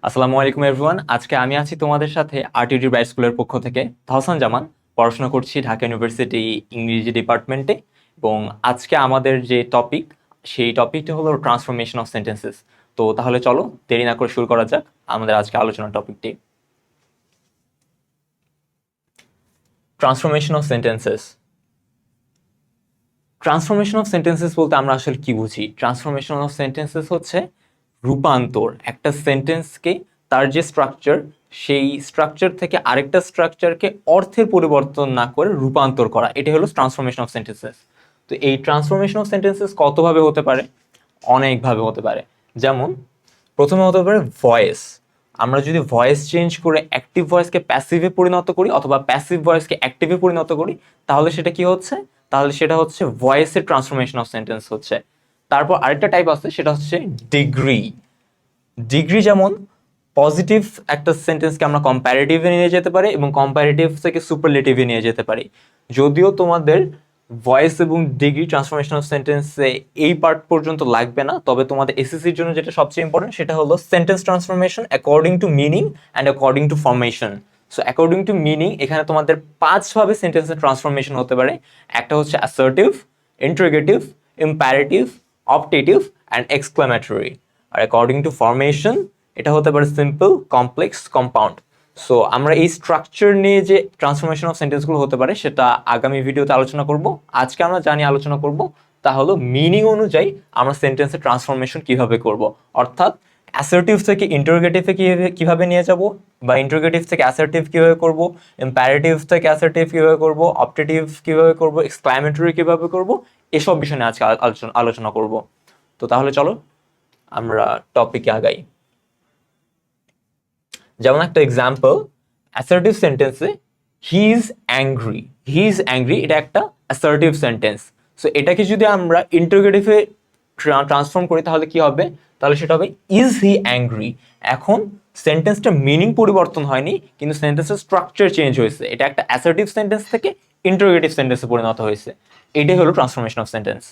আসসালামু আলাইকুম এভরিওয়ান। আজকে আমি আছি তোমাদের সাথে আরটিডি ব্রাইট স্কুলের পক্ষ থেকে তাহসান জামান। পড়াশোনা করছি ঢাকা ইউনিভার্সিটি ইংরেজি ডিপার্টমেন্টে। এবং আজকে আমাদের যে টপিক, সেই টপিকটা হলো ট্রান্সফরমেশন অফ সেন্টেন্সেস। তো তাহলে চলো দেরি না করে শুরু করা যাক আমাদের আজকে আলোচনার টপিকটি, transformation of sentences. Transformation of sentences বলতে আমরা আসলে কি বুঝি? ট্রান্সফরমেশন অফ সেন্টেন্সেস হচ্ছে রূপান্তর। একটা সেন্টেন্সকে তার যে স্ট্রাকচার, সেই স্ট্রাকচার থেকে আরেকটা স্ট্রাকচারকে অর্থের পরিবর্তন না করে রূপান্তর করা, এটা হলো ট্রান্সফরমেশন অফ সেন্টেন্সেস। তো এই ট্রান্সফরমেশন অফ সেন্টেন্সেস কতভাবে হতে পারে? অনেকভাবে হতে পারে। যেমন প্রথমে হতে পারে ভয়েস। আমরা যদি ভয়েস চেঞ্জ করে অ্যাক্টিভ ভয়েসকে প্যাসিভে পরিণত করি অথবা প্যাসিভ ভয়েসকে অ্যাক্টিভে পরিণত করি, তাহলে সেটা কি হচ্ছে? তাহলে সেটা হচ্ছে ভয়েসের ট্রান্সফরমেশন অফ সেন্টেন্স হচ্ছে। তারপর আরেকটা টাইপ আছে, সেটা হচ্ছে ডিগ্রি। ডিগ্রি যেমন পজিটিভ একটা সেন্টেন্সকে আমরা কম্প্যারেটিভে নিয়ে যেতে পারি এবং কম্প্যারেটিভ থেকে সুপারলেটিভে নিয়ে যেতে পারি। যদিও তোমাদের ভয়েস এবং ডিগ্রি ট্রান্সফরমেশন অফ সেন্টেন্সে এই পার্ট পর্যন্ত লাগবে না, তবে তোমাদের এসএসসির জন্য যেটা সবচেয়ে ইম্পর্টেন্ট সেটা হলো sentence transformation according to meaning and according to formation. So according to meaning, এখানে তোমাদের 5ভাবে সেন্টেন্সের ট্রান্সফরমেশন হতে পারে। একটা হচ্ছে assertive, interrogative, imperative, optative and exclamatory. আর অ্যাকর্ডিং টু ফরমেশন, এটা হতে পারে সিম্পল, কমপ্লেক্স, কম্পাউন্ড। সো আমরা এই স্ট্রাকচার নিয়ে যে ট্রান্সফরমেশন অফ সেন্টেন্সগুলো হতে পারে সেটা আগামী ভিডিওতে আলোচনা করব। আজকে আমরা জানি আলোচনা করব তা হলো মিনিং অনুযায়ী আমরা সেন্টেন্সের ট্রান্সফরমেশন কিভাবে করব। অর্থাৎ অ্যাসার্টিভ থেকে ইন্টারোগেটিভে কিভাবে নিয়ে যাব, বা ইন্টারোগেটিভ থেকে অ্যাসার্টিভ কিভাবে করব, ইম্পারেটিভ থেকে অ্যাসার্টিভ কিভাবে করব, অপটেটিভ কিভাবে করব, এক্সক্লামেটরি কিভাবে করব, এসব বিষয় নিয়ে আজকে আলোচনা করব। তো তাহলে চলো আমরা টপিকে আগাই। যেমন একটা এক্সাম্পল, অ্যাসার্টিভ সেন্টেন্সে he is angry. He is angry, এটা একটা অ্যাসার্টিভ সেন্টেন্স। সো এটাকে যদি আমরা ইন্টারোগেটিভে ট্রান্সফর্ম করি তাহলে কি হবে? তাহলে সেটা হবে ইজ হি অ্যাংরি। এখন সেন্টেন্সটা মিনিং পরিবর্তন হয়নি, কিন্তু সেন্টেন্সের স্ট্রাকচার চেঞ্জ হয়েছে। এটা একটা অ্যাসার্টিভ সেন্টেন্স থেকে ইন্টারোগেটিভ সেন্টেন্সে পরিণত হয়েছে। এটাই হলো transformation of sentence.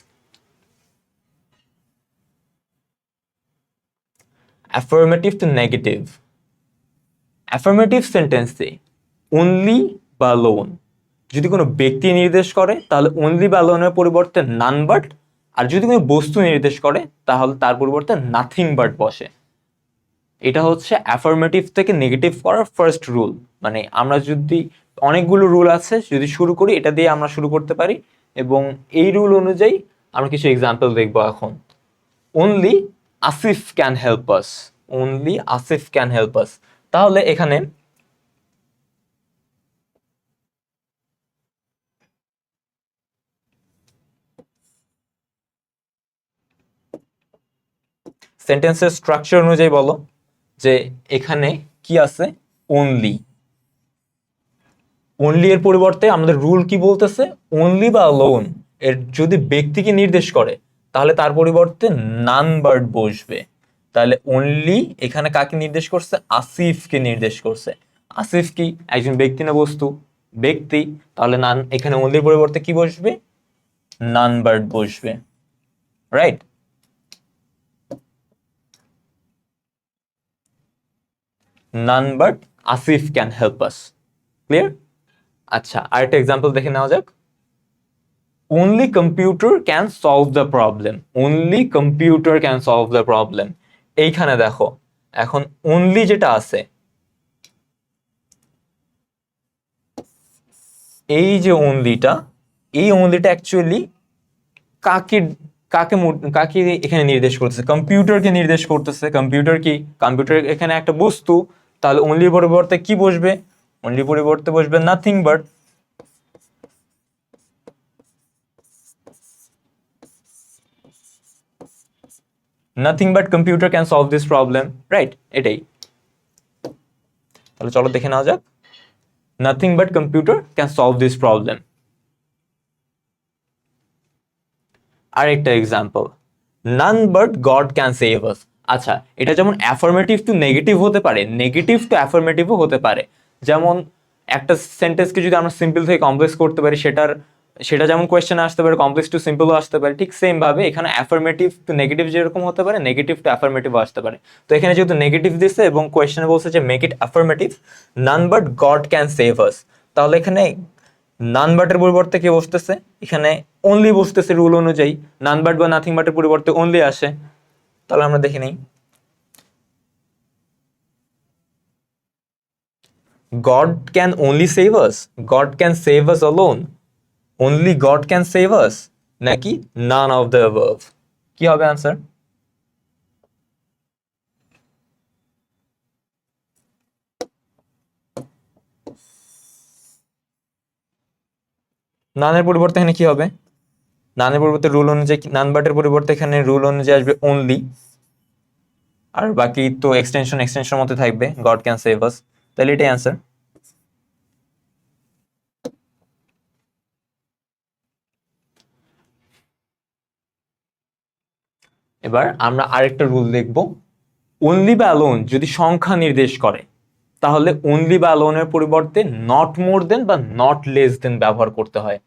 Affirmative two negative. Affirmative সেন্টেন্সে অনলি বা লোন যদি কোনো ব্যক্তি নির্দেশ করে তাহলে অনলি বা লোনের পরিবর্তে নান বাট, আর যদি কোনো বস্তু নির্দেশ করে তাহলে তার পরিবর্তে নাথিং বাট বসে। এটা হচ্ছে অ্যাফার্মেটিভ থেকে নেগেটিভ করার ফার্স্ট রুল। মানে আমরা যদি অনেকগুলো রুল আছে, যদি শুরু করি এটা দিয়ে আমরা শুরু করতে পারি, এবং এই রুল অনুযায়ী আমরা কিছু এক্সাম্পল দেখবো এখন। Only Asif can help us. Only Asif can help us. তাহলে এখানে সেন্টেন্সের স্ট্রাকচার অনুযায়ী বলো যে এখানে কি আছে? অনলি। অনলি এর পরিবর্তে আমাদের রুল কি বলতেছে? অনলি বা লোন এর যদি ব্যক্তিকে নির্দেশ করে তাহলে তার পরিবর্তে নান বার্ড বসবে। তাহলে অনলি এখানে কাকে নির্দেশ করছে? আসিফকে নির্দেশ করছে। আসিফ কি একজন ব্যক্তি না বস্তু? ব্যক্তি। তাহলে নান, এখানে অনলির পরিবর্তে কি বসবে? নান বার্ড বসবে। Right? None but Asif can help us. Clear? আচ্ছা, আরেকটা এক্সাম্পল দেখে নেওয়া যাক। Only computer can solve the problem. Only computer can solve the problem. এইখানে দেখো, এখন অনলি যেটা আছে, এই যে অনলিটা, এই অনলিটা অ্যাকচুয়ালি কাকে কাকে কাকে এখানে নির্দেশ করতেছে? কম্পিউটারকে নির্দেশ করতেছে। কম্পিউটার কি? কম্পিউটার এখানে একটা বস্তু। তাহলে অনলির পরিবর্তে কি বসবে? অনলি পরিবর্তে বসবে nothing but. Nothing but computer can solve this problem. Right? এটাই। তাহলে চলো দেখে নেওয়া যাক। Nothing but computer can solve this problem. আরেকটা example, none but God can save us. আচ্ছা, এটা যেমন অ্যাফার্মেটিভ টু নেগেটিভ হতে পারে, নেগেটিভ টু অ্যাফার্মেটিভও হতে পারে। যেমন একটা সেন্টেন্সকে যদি আমরা সিম্পল থেকে কমপ্লেক্স করতে পারি, সেটার সেটা যেমন কোয়েশ্চেনে আসতে পারে, কমপ্লেক্স টু সিম্পলও আসতে পারে, ঠিক সেম ভাবে এখানে অ্যাফার্মেটিভ টু নেগেটিভ যেরকম হতে পারে, নেগেটিভ টু অ্যাফার্মেটিভও আসতে পারে। তো এখানে যেহেতু নেগেটিভ দিচ্ছে এবং কোয়েশ্চেনে বলছে যে make it affirmative, none but God can save us, তাহলে এখানে নান বাটের পরিবর্তে কি বসতেছে, এখানে অনলি বসতেছে রুল অনুযায়ী, নান বাট বা নাথিং বাটের পরিবর্তে অনলি আসে। তাহলে আমরা দেখে নেই, God can only save us, God can save us alone, only God can save us, নাকি none of the above? কি হবে আনসার? নানের পরিবর্তে এখানে কি হবে? নানের পরিবর্তে রুল অনুযায়ী, নান বাটের পরিবর্তে এখানে রুল অনুযায়ী আসবে অনলি, আর বাকি তো এক্সটেনশন মধ্যে থাকবে গড ক্যান সেভ আস, তাহলে এটাই অ্যান্সার। এবার আমরা আরেকটা রুল দেখব, অনলি বা অ্যালোন যদি সংখ্যা নির্দেশ করে তাহলে অনলি বা অ্যালোনের পরিবর্তে নট মোর দেন বা নট লেস দেন ব্যবহার করতে হয়।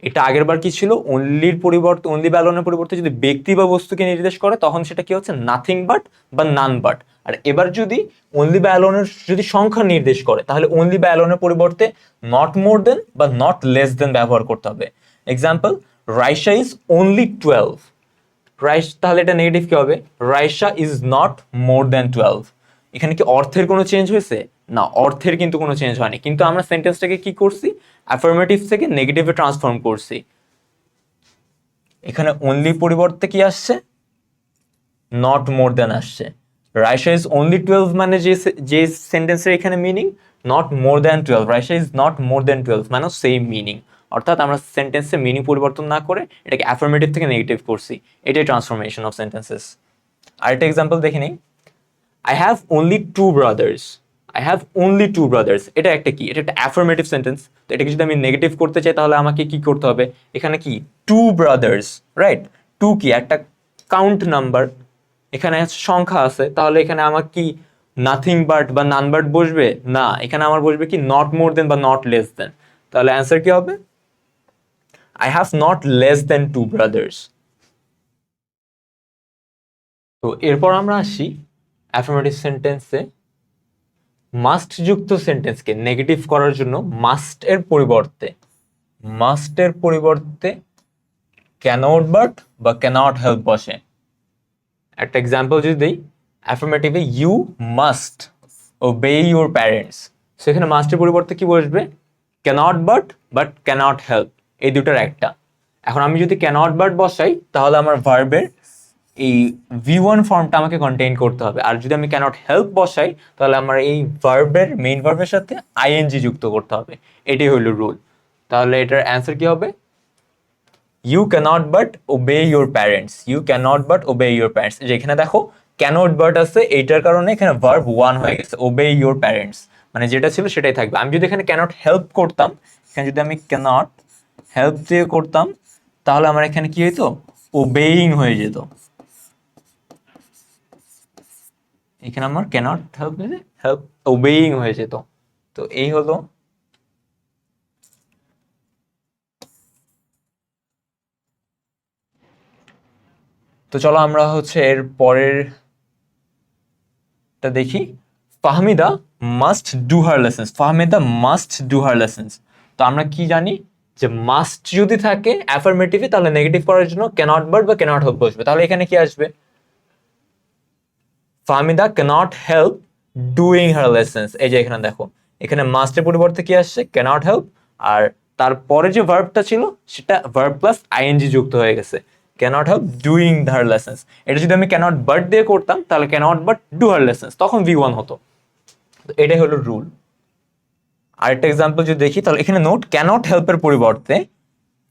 এটা আগের বার কি ছিল, অনলির পরিবর্তে, অনলি বা অ্যালোনের পরিবর্তে যদি ব্যক্তি বা বস্তুকে নির্দেশ করে তখন সেটা কি হচ্ছে, নাথিং বাট বা নান বাট। আর এবার যদি অনলি বা অ্যালোনের যদি সংখ্যা নির্দেশ করে তাহলে অনলি বা অ্যালোনের পরিবর্তে নট মোর দেন বা নট লেস দেন ব্যবহার করতে হবে। Example, Raisa is only 12, rice, তাহলে এটা নেগেটিভ কি হবে, Raisa is not more than 12। এখানে কি অর্থের কোনো চেঞ্জ হয়েছে? না, অর্থের কিন্তু কোনো চেঞ্জ হয়নি, কিন্তু আমরা সেন্টেন্সটাকে কি করছি, অ্যাফার্মেটিভ থেকে নেগেটিভে ট্রান্সফর্ম করছি। এখানে অনলি পরিবর্তে কি আসছে, নট মোর দ্যান আসছে। রাইসা ইজ অনলি 12 মানে যে সেন্টেন্সের এখানে meaning not more than 12, Raisa is not more than 12 মানে সেম মিনিং। অর্থাৎ আমরা সেন্টেন্সের মিনিং পরিবর্তন না করে এটাকে অ্যাফার্মেটিভ থেকে নেগেটিভ করছি, এটাই ট্রান্সফরমেশন অফ সেন্টেন্সেস। আরেকটা এক্সাম্পল দেখে নিই, I have only two brothers, I have only two brothers, এটা একটা কি, এটা একটা অ্যাফার্মেটিভ সেন্টেন্স। তো এটাকে যদি আমি নেগেটিভ করতে চাই তাহলে আমাকে কি করতে হবে, এখানে কি টু ব্রাদার্স, রাইট, টু কি একটা কাউন্ট নাম্বার, এখানে সংখ্যা আছে, তাহলে এখানে আমার কি নাথিং বাট বা নান বাট বসবে না, এখানে আমার বসবে কি নট মোর দেন বা নট লেস দেন। তাহলে অ্যান্সার কি হবে, I have not less than two brothers. তো এরপর আমরা আসি অ্যাফার্মেটিভ সেন্টেন্সে মাস্ট যুক্ত সেন্টেন্সকে নেগেটিভ করার জন্য মাস্টের পরিবর্তে ক্যানট বাট বা ক্যানট হেল্প বসে। একটা এক্সাম্পল যদি দিই, অ্যাফার্মেটিভে you must obey your parents, সেখানে মাস্টের পরিবর্তে কি বসবে, ক্যানট বাট ক্যানট হেল্প, এই দুটার একটা। এখন আমি যদি ক্যানট বাট বসাই তাহলে আমার ভার্বের এই V1 ফর্মটা আমাকে কন্টেইন করতে হবে, আর যদি আমি ক্যানট হেল্প বসাই তাহলে আমার এই ভার্বের মেইন ভার্বের সাথে আইএনজি যুক্ত করতে হবে, এটাই হলো রুল। তাহলে এটার অ্যান্সার কি হবে, you cannot but obey your parents, you cannot but obey your parents. যেখানে দেখো ক্যানট বাট আছে, এইটার কারণে এখানে ভার্ব 1 হয়ে গেছে, ওবে ইউর প্যারেন্টস, মানে যেটা ছিল সেটাই থাকবে। আমি যদি এখানে ক্যানট হেল্প করতাম, এখানে যদি আমি ক্যানট হেল্প দিয়ে করতাম তাহলে আমার এখানে কি হইতো, ওবেইং হয়ে যেত, এখানে আমার ক্যানট হেল্প হেল্প ওবেইং হয়ে যেত। তো এই হলো তো চলো আমরা হচ্ছে এর পরেরটা দেখি, Fahmida must do her lessons, Fahmida must do her lessons. তো আমরা কি জানি যে মাস্ট যদি থাকে অ্যাফার্মেটিভে তাহলে নেগেটিভ করার জন্য ক্যানট বাট বা ক্যানট হেল্প বসবে, তাহলে এখানে কি আসবে, Fahmida cannot help doing her lessons. এই যে এখানে দেখো, এখানে মাস্টের পরিবর্তে কি আসছে, ক্যানট হেল্প, আর তারপরে যে ভার্বটা ছিল সেটা ভার্ব প্লাস আইএনজি যুক্ত হয়ে গেছে, cannot help doing her lessons. এটা যদি আমি ক্যানট বাট দিয়ে করতাম তাহলে cannot but do her lessons, তখন V1 হতো। তো এটাই হলো রুল। আরেকটা এক্সাম্পল যদি দেখি তাহলে এখানে নোট, ক্যানট হেল্পের পরিবর্তে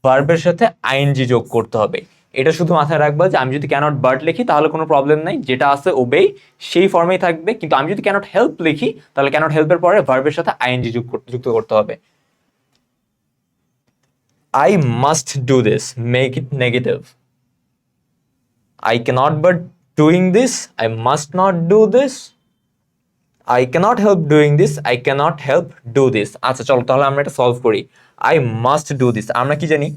ভার্বের সাথে আইএনজি যোগ করতে হবে। এটা শুধু মাথায় রাখবা যে আমি যদি ক্যানট বাট লিখি তাহলে কোনো প্রবলেম নাই, যেটা আছে ওবেই সেই ফর্মেই থাকবে, কিন্তু আমি যদি ক্যানট হেল্প লিখি তাহলে ক্যানট হেল্পের পরে ভার্বের সাথে আইএনজি যুক্ত করতে হবে। I must do this, make it negative, I cannot but doing this, I must not do this, I cannot help doing this, I cannot help do this. আচ্ছা চলো তাহলে আমরা এটা সলভ করি। আই মাস্ট ডু দিস, আমরা কি জানি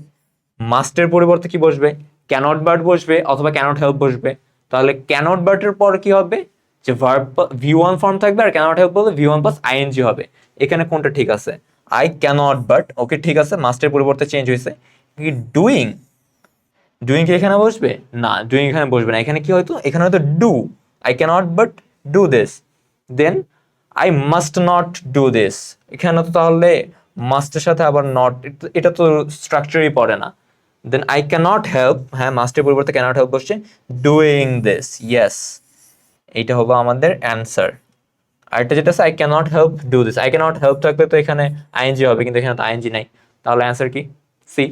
মাস্টের পরিবর্তে কি বসবে, ক্যানট বাট বসবে অথবা ক্যানট হেল্প বসবে। তাহলে ক্যানট বাটের পর কি হবে, যে ভার্ব V1 ফর্ম থাকবে, আর ক্যানট হেল্প বলতে V1 প্লাস আইএনজি হবে। এখানে কোনটা ঠিক আছে, আই ক্যানট বাট, ওকে ঠিক আছে, মাস্টের পরিবর্তে চেঞ্জ হয়েছে। কি ডুইং, ডুইং কি এখানে বসবে, না ডুইং এখানে বসবে না, এখানে কি হয়তো, এখানে হয়তো do, I cannot but do this. Then I must not do this, এখানে তো তাহলে মাস্টের সাথে আবার নট, এটা তো স্ট্রাকচারই পড়ে না। দেন আই ক্যানট হেল্প, হ্যাঁ মাস্টের পরিবর্তে ক্যানট হেল্প বসছে, ডুইং দিস, ইয়েস, এইটা হলো আমাদের অ্যান্সার। আরেকটা যেটা আছে I cannot help do this, I cannot help থাকলে তো এখানে আইএনজি হবে, কিন্তু এখানে তো আইএনজি নাই, তাহলে অ্যান্সার কি, সি।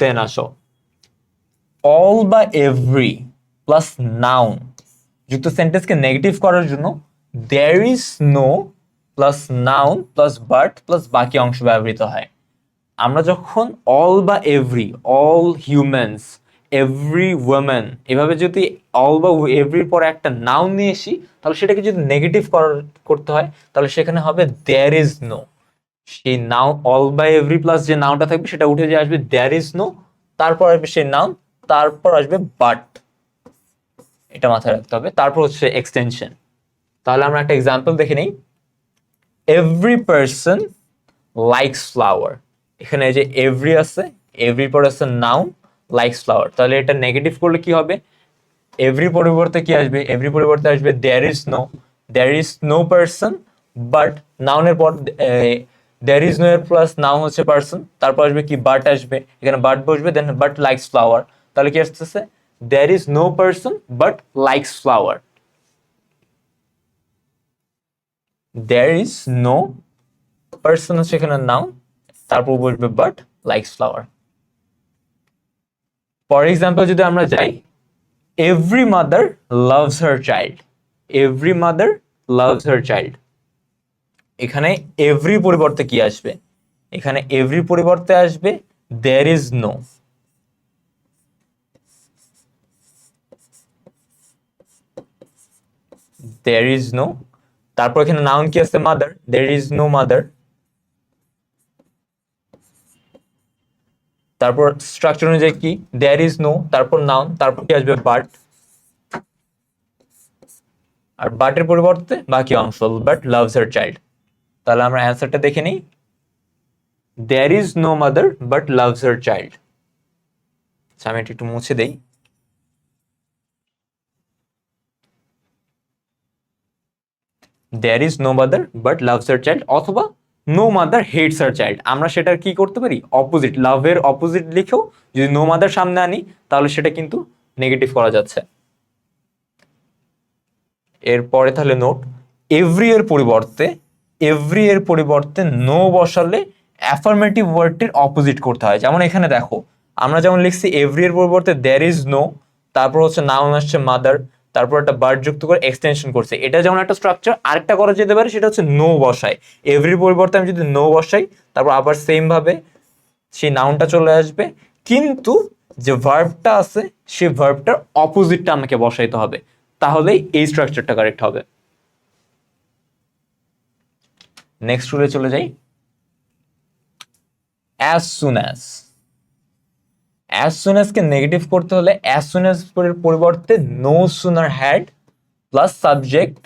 দেন আসো, অল বা এভরি প্লাস নাউন যুক্ত সেন্টেন্সকে নেগেটিভ করার জন্য there is no plus noun plus but plus বাকি অংশ ব্যবহৃত হয়। আমরা যখন অল বা every, all humans, every women, এভাবে যদি অল বা এভরির পরে একটা নাউন নিয়ে আসি, তাহলে সেটাকে যদি নেগেটিভ করতে হয়, তাহলে সেখানে হবে দেয়ার ইজ নো। সেই নাউন অল বা এভরি প্লাস যে নাউনটা থাকবে সেটা উঠে যে আসবে দেয়ার ইজ নো, তারপর আসবে সেই নাউন, তারপর আসবে বাট, এটা মাথায় রাখতে হবে, তারপর হচ্ছে এক্সটেনশন। তাহলে আমরা একটা এক্সাম্পল দেখে নিই, এভরি পার্সন লাইকস ফ্লাওয়ার, এখানে যে এভরি আছে, এভরি পর আছে নাউন, লাইকস ফ্লাওয়ার, তাহলে এটা নেগেটিভ করলে কি হবে, এভরি পরিবর্তে কি আসবে, এভরি পরিবর্তে আসবে there is no, there is no person, but নাউনের পর দেয়ার ইজ নো এর প্লাস নাউন হচ্ছে পার্সন, তারপর আসবে কি বাট আসবে, এখানে বাট বসবে, দেন বাট লাইকস ফ্লাওয়ার, তাহলে কি আসতেছে, there is no person but likes flower, there is no person হচ্ছে এখানে নাউন, তারপর বসবে but likes flower. For example যদি আমরা যাই, every mother loves her child, every mother loves her child, এখানে এভরি পরিবর্তে কি আসবে, এখানে এভরি পরিবর্তে আসবে there is no, there is no, তারপর এখানে নাউন কি আছে mother, there is no mother, তারপর স্ট্রাকচার অনুযায়ী কি দেয়ার ইজ নো, তারপর নাউন, তারপর কি আসবে বাট, আর বাটের পরিবর্তে বাকি অংশ বাট লাভস হার চাইল্ড। তাহলে আমরা অ্যান্সারটা দেখে নিই, there is no mother but loves her child. আমি এটা একটু মুছে দেই, there is no mother but loves her child, অথবা no mother hates her child, আমরা সেটার কি করতে পারি, অপোজিট, লাভের অপোজিট লিখেও যদি নো মাদার সামনে আনি, তাহলে সেটা কিন্তু নেগেটিভ করা যাচ্ছে। এরপরে তাহলে নোট, এভরি এর পরিবর্তে, এভরি এর পরিবর্তে নো বসালে অ্যাফার্মেটিভ ওয়ার্ডটির অপোজিট করতে হয়। যেমন এখানে দেখো, আমরা যেমন লিখছি এভরি এর পরিবর্তে দেয়ার ইজ নো, তারপর হচ্ছে নাউন আসছে মাদার, তারপর একটা বার্ড যুক্ত করে এক্সটেনশন করছে, এটা যেমন একটা স্ট্রাকচার। আরেকটা করা যেতে পারে, সেটা হচ্ছে নো বসাই, এভরির পরিবর্তে আমি যদি নো বসাই, তারপর আবার সেম ভাবে সেই নাউনটা চলে আসবে, কিন্তু যে ভার্বটা আছে সেই ভার্বটার অপোজিটটা আমাকে বসাইতে হবে, তাহলেই এই স্ট্রাকচারটা কারেক্ট হবে। নেক্সট রুলে চলে যাই, as soon as, as soon as কে নেগেটিভ করতে হলে অ্যাজ সুন অ্যাজ এর পরিবর্তে no sooner had plus subject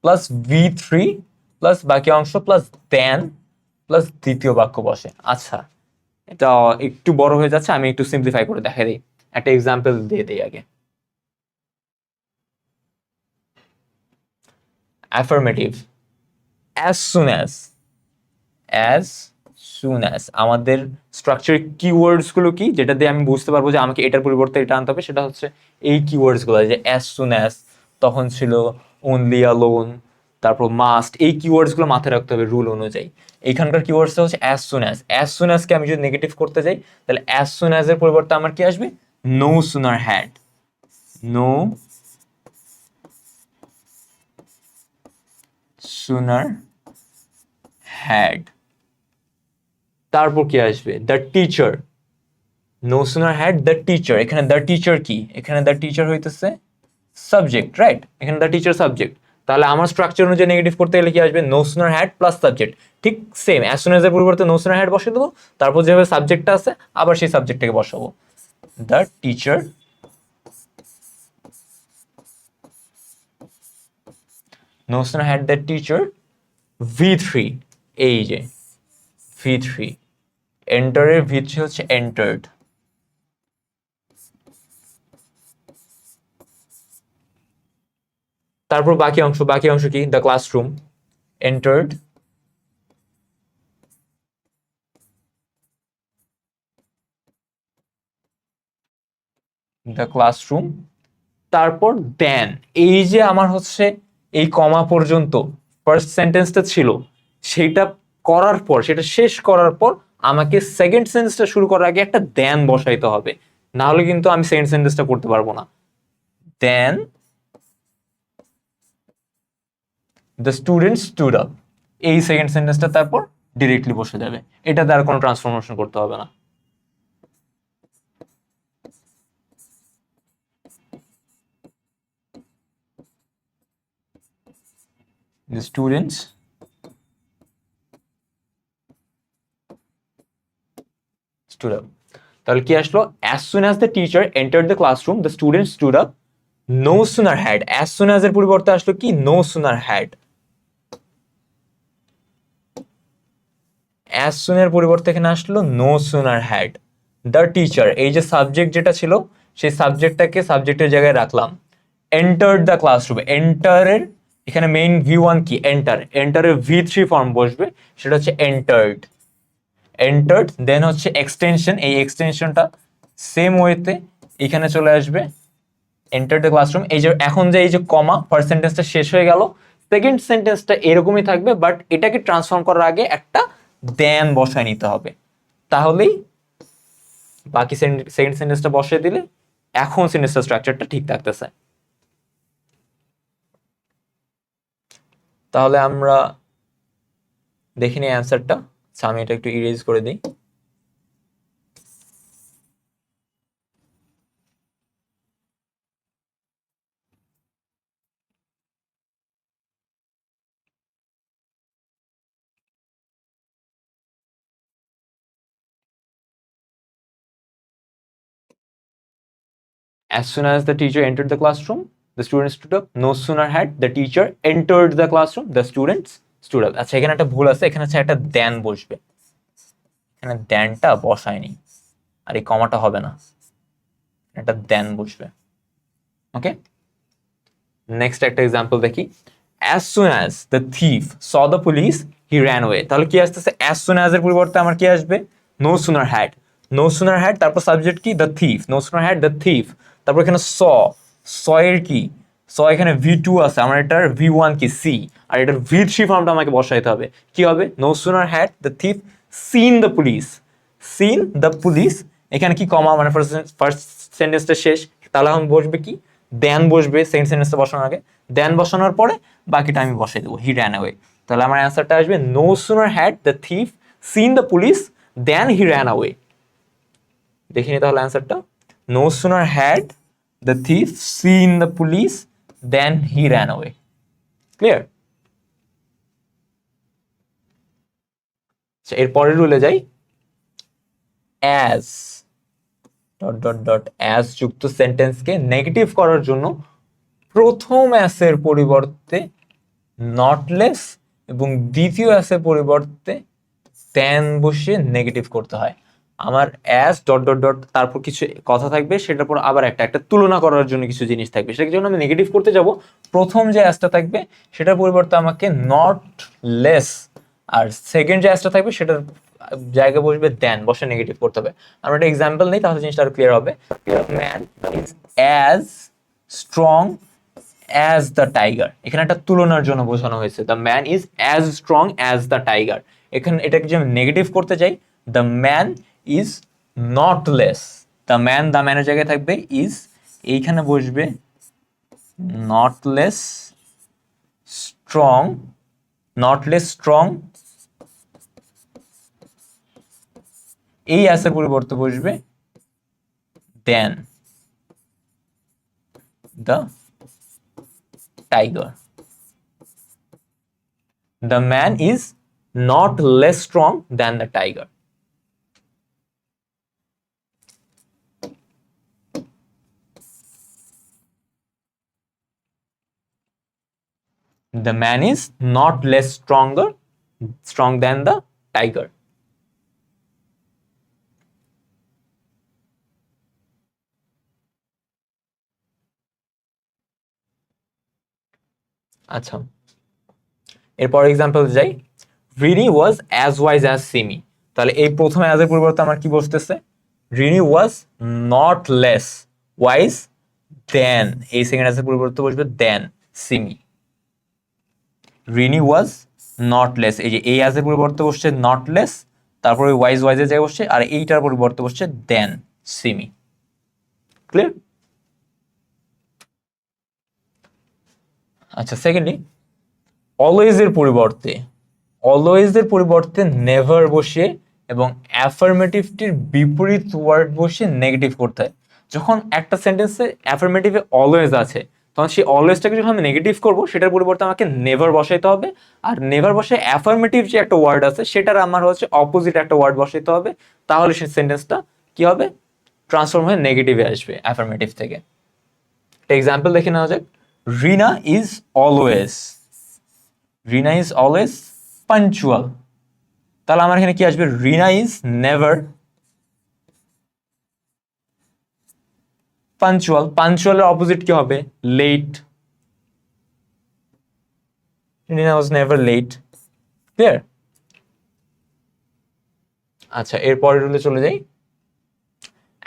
plus V3 plus বাকি অংশ প্লাস দেন প্লাস দ্বিতীয় বাক্য বসে। আচ্ছা, এটা একটু বড় হয়ে যাচ্ছে, আমি একটু সিম্পলিফাই করে দেখাই দিই, একটা এক্সাম্পল দিয়ে দিই আগে। Affirmative, as soon as, as soon as আমাদের স্ট্রাকচার কিওয়ার্ডস গুলো কি, যেটা দিয়ে আমি বুঝতে পারবো যে আমাকে এটার পরিবর্তে এটা আনতে হবে, সেটা হচ্ছে এই কিওয়ার্ডস গুলো, যে অ্যাজ সুন অ্যাজ, তখন ছিল অনলি, অ্যালোন, তারপর মাস্ট, এই কিওয়ার্ডস গুলো মাথায় রাখতে হবে রুল অনুযায়ী। এইখানকার কিওয়ার্ডসটা হচ্ছে as soon as, as soon as কে আমি যদি নেগেটিভ করতে যাই, তাহলে অ্যাজ সুন অ্যাজ এর পরিবর্তে আমার কি আসবে, no sooner had, no sooner had, তারপর কি আসবে, the teacher, no sooner had the teacher, এখানে দ্য টিচার কি, এখানে দ্য টিচার হইতেছে সাবজেক্ট, রাইট, এখানে দ্য টিচার সাবজেক্ট, তাহলে আমার স্ট্রাকচার অনুযায়ী নেগেটিভ করতে গেলে কি আসবে, no sooner had plus subject. ঠিক সেম অ্যাজ সুন এর পরিবর্তে নো সুনার হ্যাড বসে দেবো, তারপর যেভাবে সাবজেক্টটা আছে আবার সেই সাবজেক্টটাকে বসাবো। The teacher no sooner had the teacher V3, এই যে V3, এন্টারের V3 হচ্ছে এন্টার্ড। তারপর বাকি অংশ কি, the classroom, entered the classroom. তারপর দেন, এই যে আমার হচ্ছে এই কমা পর্যন্ত ফার্স্ট সেন্টেন্সটা ছিল, সেটা করার পর, সেটা শেষ করার পর আমাকে সেকেন্ড সেন্টেন্সটা শুরু করার আগে একটা দেন বসাইতে হবে, না হলে কিন্তু আমি সেকেন্ড সেন্টেন্সটা করতে পারবো না। দেন দ্য স্টুডেন্ট স্টুড আপ, এই সেকেন্ড সেন্টেন্সটা তারপর ডিরেক্টলি বসে যাবে, এটা দ্বারা কোনো ট্রান্সফরমেশন করতে হবে না। The students stood up, তাহলে কি আসলো, as soon as the teacher entered the classroom the students stood up, no sooner had, as soon as এর পরিবর্তে আসলো কি, no sooner had, as soon এর পরিবর্তে এখানে আসলো no sooner had, the teacher, এই যে সাবজেক্ট যেটা ছিল সেই সাবজেক্টটাকে সাবজেক্টের জায়গায় রাখলাম, entered the classroom, enter এর এখানে মেইন V1 কি, এন্টার, এন্টারের V3 ফর্ম বসবে, সেটা হচ্ছে entered, entered, দেন হচ্ছে এক্সটেনশন, এই এক্সটেনশনটা সেম ওয়েতে এখানে চলে আসবে, এন্টার দ্য ক্লাসরুম। এই যে এখন যে এই যে কমা, ফার্স্ট সেন্টেন্সটা শেষ হয়ে গেল, সেকেন্ড সেন্টেন্সটা এরকমই থাকবে, বাট এটাকে ট্রান্সফর্ম করার আগে একটা দেন বসায় নিতে হবে, তাহলেই বাকি সেকেন্ড সেন্টেন্সটা বসিয়ে দিলে এখন সেন্টেন্সের স্ট্রাকচারটা ঠিক থাকতেছে। তাহলে আমরা দেখি নিই অ্যান্সারটা। আমি এটা একটু ইরেজ করে দিই। As soon as the teacher entered the classroom, the students stood up. No sooner had the teacher entered the classroom, the students stood up. আচ্ছা, এখানে একটা ভুল আছে, এখানে হচ্ছে একটা দেন বসবে, এখানে দেনটা বসায়নি, আর এই কমাটা হবে না, একটা দেন বসবে। ওকে, নেক্সট একটা এক্সাম্পল দেখি। As soon as the thief saw the police, he ran away. তাহলে কি আসতেছে, as soon as এর পরিবর্তে আমার কি আসবে, no sooner had, no sooner had, তারপর সাবজেক্ট কি, the thief, no sooner had the thief, তারপর এখানে saw এর কি, saw এখানে V2 আছে, আমার এটার V1 কি, C, আর এটার V3 ফর্মটা আমাকে বসাইতে হবে, কি হবে, no sooner had the thief seen the police, seen the police, এখানে কি কমা, মানে ফার্স্ট সেন্টেন্সটা শেষ, তাহলে এখন বসবে কি, দেন বসবে সেকেন্ড সেন্টেন্সটা বসানোর আগে, দেন বসানোর পরে বাকিটা আমি বসাই দেবো, হি র্যান অ্যাওয়ে। তাহলে আমার অ্যান্সারটা আসবে, no sooner had the thief seen the police then he ran away. দেখিনি তাহলে অ্যান্সারটা, no sooner had the thief seen the police then he ran away. Clear? এর পরের রুলে যাই। As dot dot dot as যুক্ত সেন্টেন্সকে নেগেটিভ করার জন্য প্রথম অ্যাসের পরিবর্তে নটলেস এবং দ্বিতীয় অ্যাসের পরিবর্তে দেন বসিয়ে নেগেটিভ করতে হয়। আমার অ্যাস ডট ডট ডট তারপর কিছু কথা থাকবে, সেটার পর আবার একটা তুলনা করার জন্য কিছু জিনিস থাকবে, সেটার জন্য আমি নেগেটিভ করতে যাব, প্রথম যে অ্যাসটা থাকবে সেটার পরিবর্তে আমাকে নট লেস, আর সেকেন্ড যে অ্যাসটা থাকবে সেটার জায়গায় বসবে দেন, বসে নেগেটিভ করতে হবে। আমরা একটা এক্সাম্পল নেই, তাহলে জিনিসটা আরো ক্লিয়ার হবে। Man is as strong as the tiger, এখানে একটা তুলনার জন্য বোঝানো হয়েছে, the man is as strong as the tiger. এখানে এটাকে যদি আমি নেগেটিভ করতে চাই, the man is not less, the ম্যানের জায়গায় থাকবে ইজ, এইখানে বসবে not less strong, not less strong, এই অ্যাসের পরিবর্তে বসবে than the tiger. The man is not less strong than the tiger. The man is not less strong than the tiger. আচ্ছা, এরপর এক্সাম্পল যাই। Rini was as wise as Simi. তাহলে এই প্রথমে অ্যাজ এর পরিবর্তে আমার কি বসতেছে? Rini was not less wise than, এই সেকেন্ড অ্যাজ এর পরিবর্তে বসবে than Simi. Rini was not less, এই যে এই অ্যাজ এর পরিবর্তে বসছে নট লেস, তারপরে ওয়াইজ ওয়াইজের জায়গায় বসছে, আর এইটার পরিবর্তে বসছে দেন সিমি। ক্লিয়ার? আচ্ছা, সেকেন্ডলি অলওয়েজ এর পরিবর্তে নেভার বসিয়ে এবং অ্যাফার্মেটিভটির বিপরীত ওয়ার্ড বসিয়ে নেগেটিভ করতে হয়। যখন একটা সেন্টেন্সে অ্যাফার্মেটিভে অলওয়েজ আছে, তখন সেই অলওয়েজটাকে যখন আমি নেগেটিভ করবো, সেটার পরিবর্তে আমাকে নেভার বসাইতে হবে। আর নেভার বসে অ্যাফার্মেটিভ যে একটা ওয়ার্ড আছে, সেটার আমার হচ্ছে অপোজিট একটা ওয়ার্ড বসাইতে হবে। তাহলে সেই সেন্টেন্সটা কি হবে? ট্রান্সফর্ম হয়ে নেগেটিভে আসবে অ্যাফার্মেটিভ থেকে। একটা এক্সাম্পল দেখে নেওয়া যাক। Rina is always punctual. তাহলে আমার এখানে কি আসবে? Rina is never punctual. পাঞ্চুয়ালের অপোজিট কি হবে? Late. Rina was never late. Clear? আচ্ছা, এরপরের রুলে চলে যাই।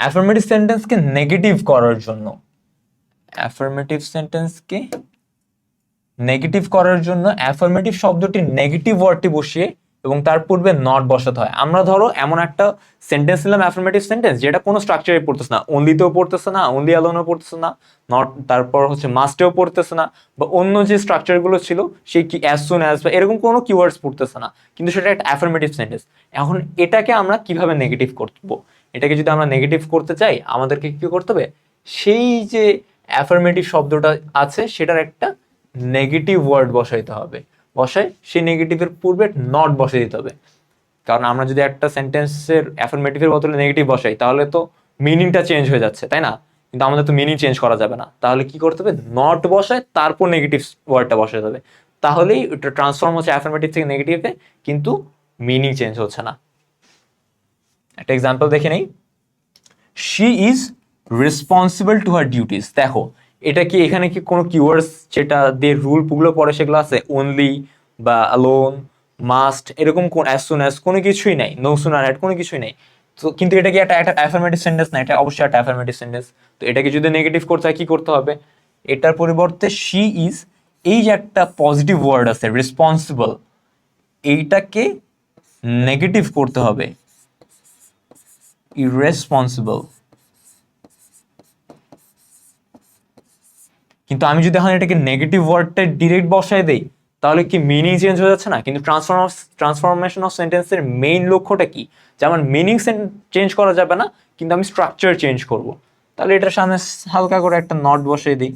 অ্যাফার্মেটিভ সেন্টেন্সকে নেগেটিভ করার জন্য অ্যাফার্মেটিভ শব্দটি নেগেটিভ ওয়ার্ডটি বসিয়ে এবং তার পূর্বে নট বসাতে হয়। আমরা ধরো এমন একটা সেন্টেন্স নিলাম, অ্যাফার্মেটিভ সেন্টেন্স, যেটা কোনো স্ট্রাকচারে পড়তেছে না, অনলিতেও পড়তেছে না, অনলি অ্যালোনেও পড়তেছে না, নট তারপর হচ্ছে মাস্টেও পড়তেছে না, বা অন্য যে স্ট্রাকচারগুলো ছিল সেই কি অ্যাজ সুন অ্যাজ বা এরকম কোনো কিওয়ার্ডস পড়তেছে না, কিন্তু সেটা একটা অ্যাফার্মেটিভ সেন্টেন্স। এখন এটাকে আমরা কিভাবে নেগেটিভ করবো? এটাকে যদি আমরা নেগেটিভ করতে চাই, আমাদেরকে কি করতে হবে? সেই যে অ্যাফার্মেটিভ শব্দটা আছে সেটার একটা নেগেটিভ ওয়ার্ড বসাইতে হবে। বসায় সেই নেগেটিভের পূর্বে নট বসিয়ে দিতে হবে। কারণ আমরা যদি একটা সেন্টেন্সের অ্যাফার্মেটিভের বদলে নেগেটিভ বসাই, তাহলে তো মিনিংটা চেঞ্জ হয়ে যাচ্ছে, তাই না? কিন্তু আমাদের তো মিনিং চেঞ্জ করা যাবে না। তাহলে কি করতে হবে? নট বসায় তারপর নেগেটিভ ওয়ার্ডটা বসাতে হবে। তাহলেই এটা ট্রান্সফর্ম হচ্ছে অ্যাফার্মেটিভ থেকে নেগেটিভে, কিন্তু মিনিং চেঞ্জ হচ্ছে না। একটা এক্সাম্পল দেখে নেই। She is responsible to her duties. দেখো, এটা কি এখানে কি কোনো কিওয়ার্ডস যেটা দিয়ে রুলগুলো পড়ে সেগুলো আছে? অনলি বা অ্যালোন, মাস্ট, এরকম কোন অ্যাজ সুন অ্যাজ কোনো কিছুই নাই, নো সুনার অ্যাট কোনো কিছুই নাই। তো কিন্তু এটা কি একটা অ্যাফার্মেটিভ সেন্টেন্স না? এটা অবশ্যই একটা অ্যাফার্মেটিভ সেন্টেন্স। তো এটাকে যদি নেগেটিভ করতে হয়, কি করতে হবে? এটার পরিবর্তে শি ইজ, এই যে একটা পজিটিভ ওয়ার্ড আছে রেসপন্সিবল, এইটাকে নেগেটিভ করতে হবে ইররেসপন্সিবল। কিন্তু আমি যদি এখন এটাকে নেগেটিভ ওয়ার্ডটা ডিরেক্ট বসায় দেই, তাহলে কি মিনিং চেঞ্জ হয়ে যাচ্ছে না? কিন্তু ট্রান্সফরমেশন অফ সেন্টেন্সের মেইন লক্ষ্যটা কি? যে আমার মিনিং চেঞ্জ করা যাবে না, কিন্তু আমি স্ট্রাকচার চেঞ্জ করব। তাহলে এটার সামনে হালকা করে একটা নট বসিয়ে দিই।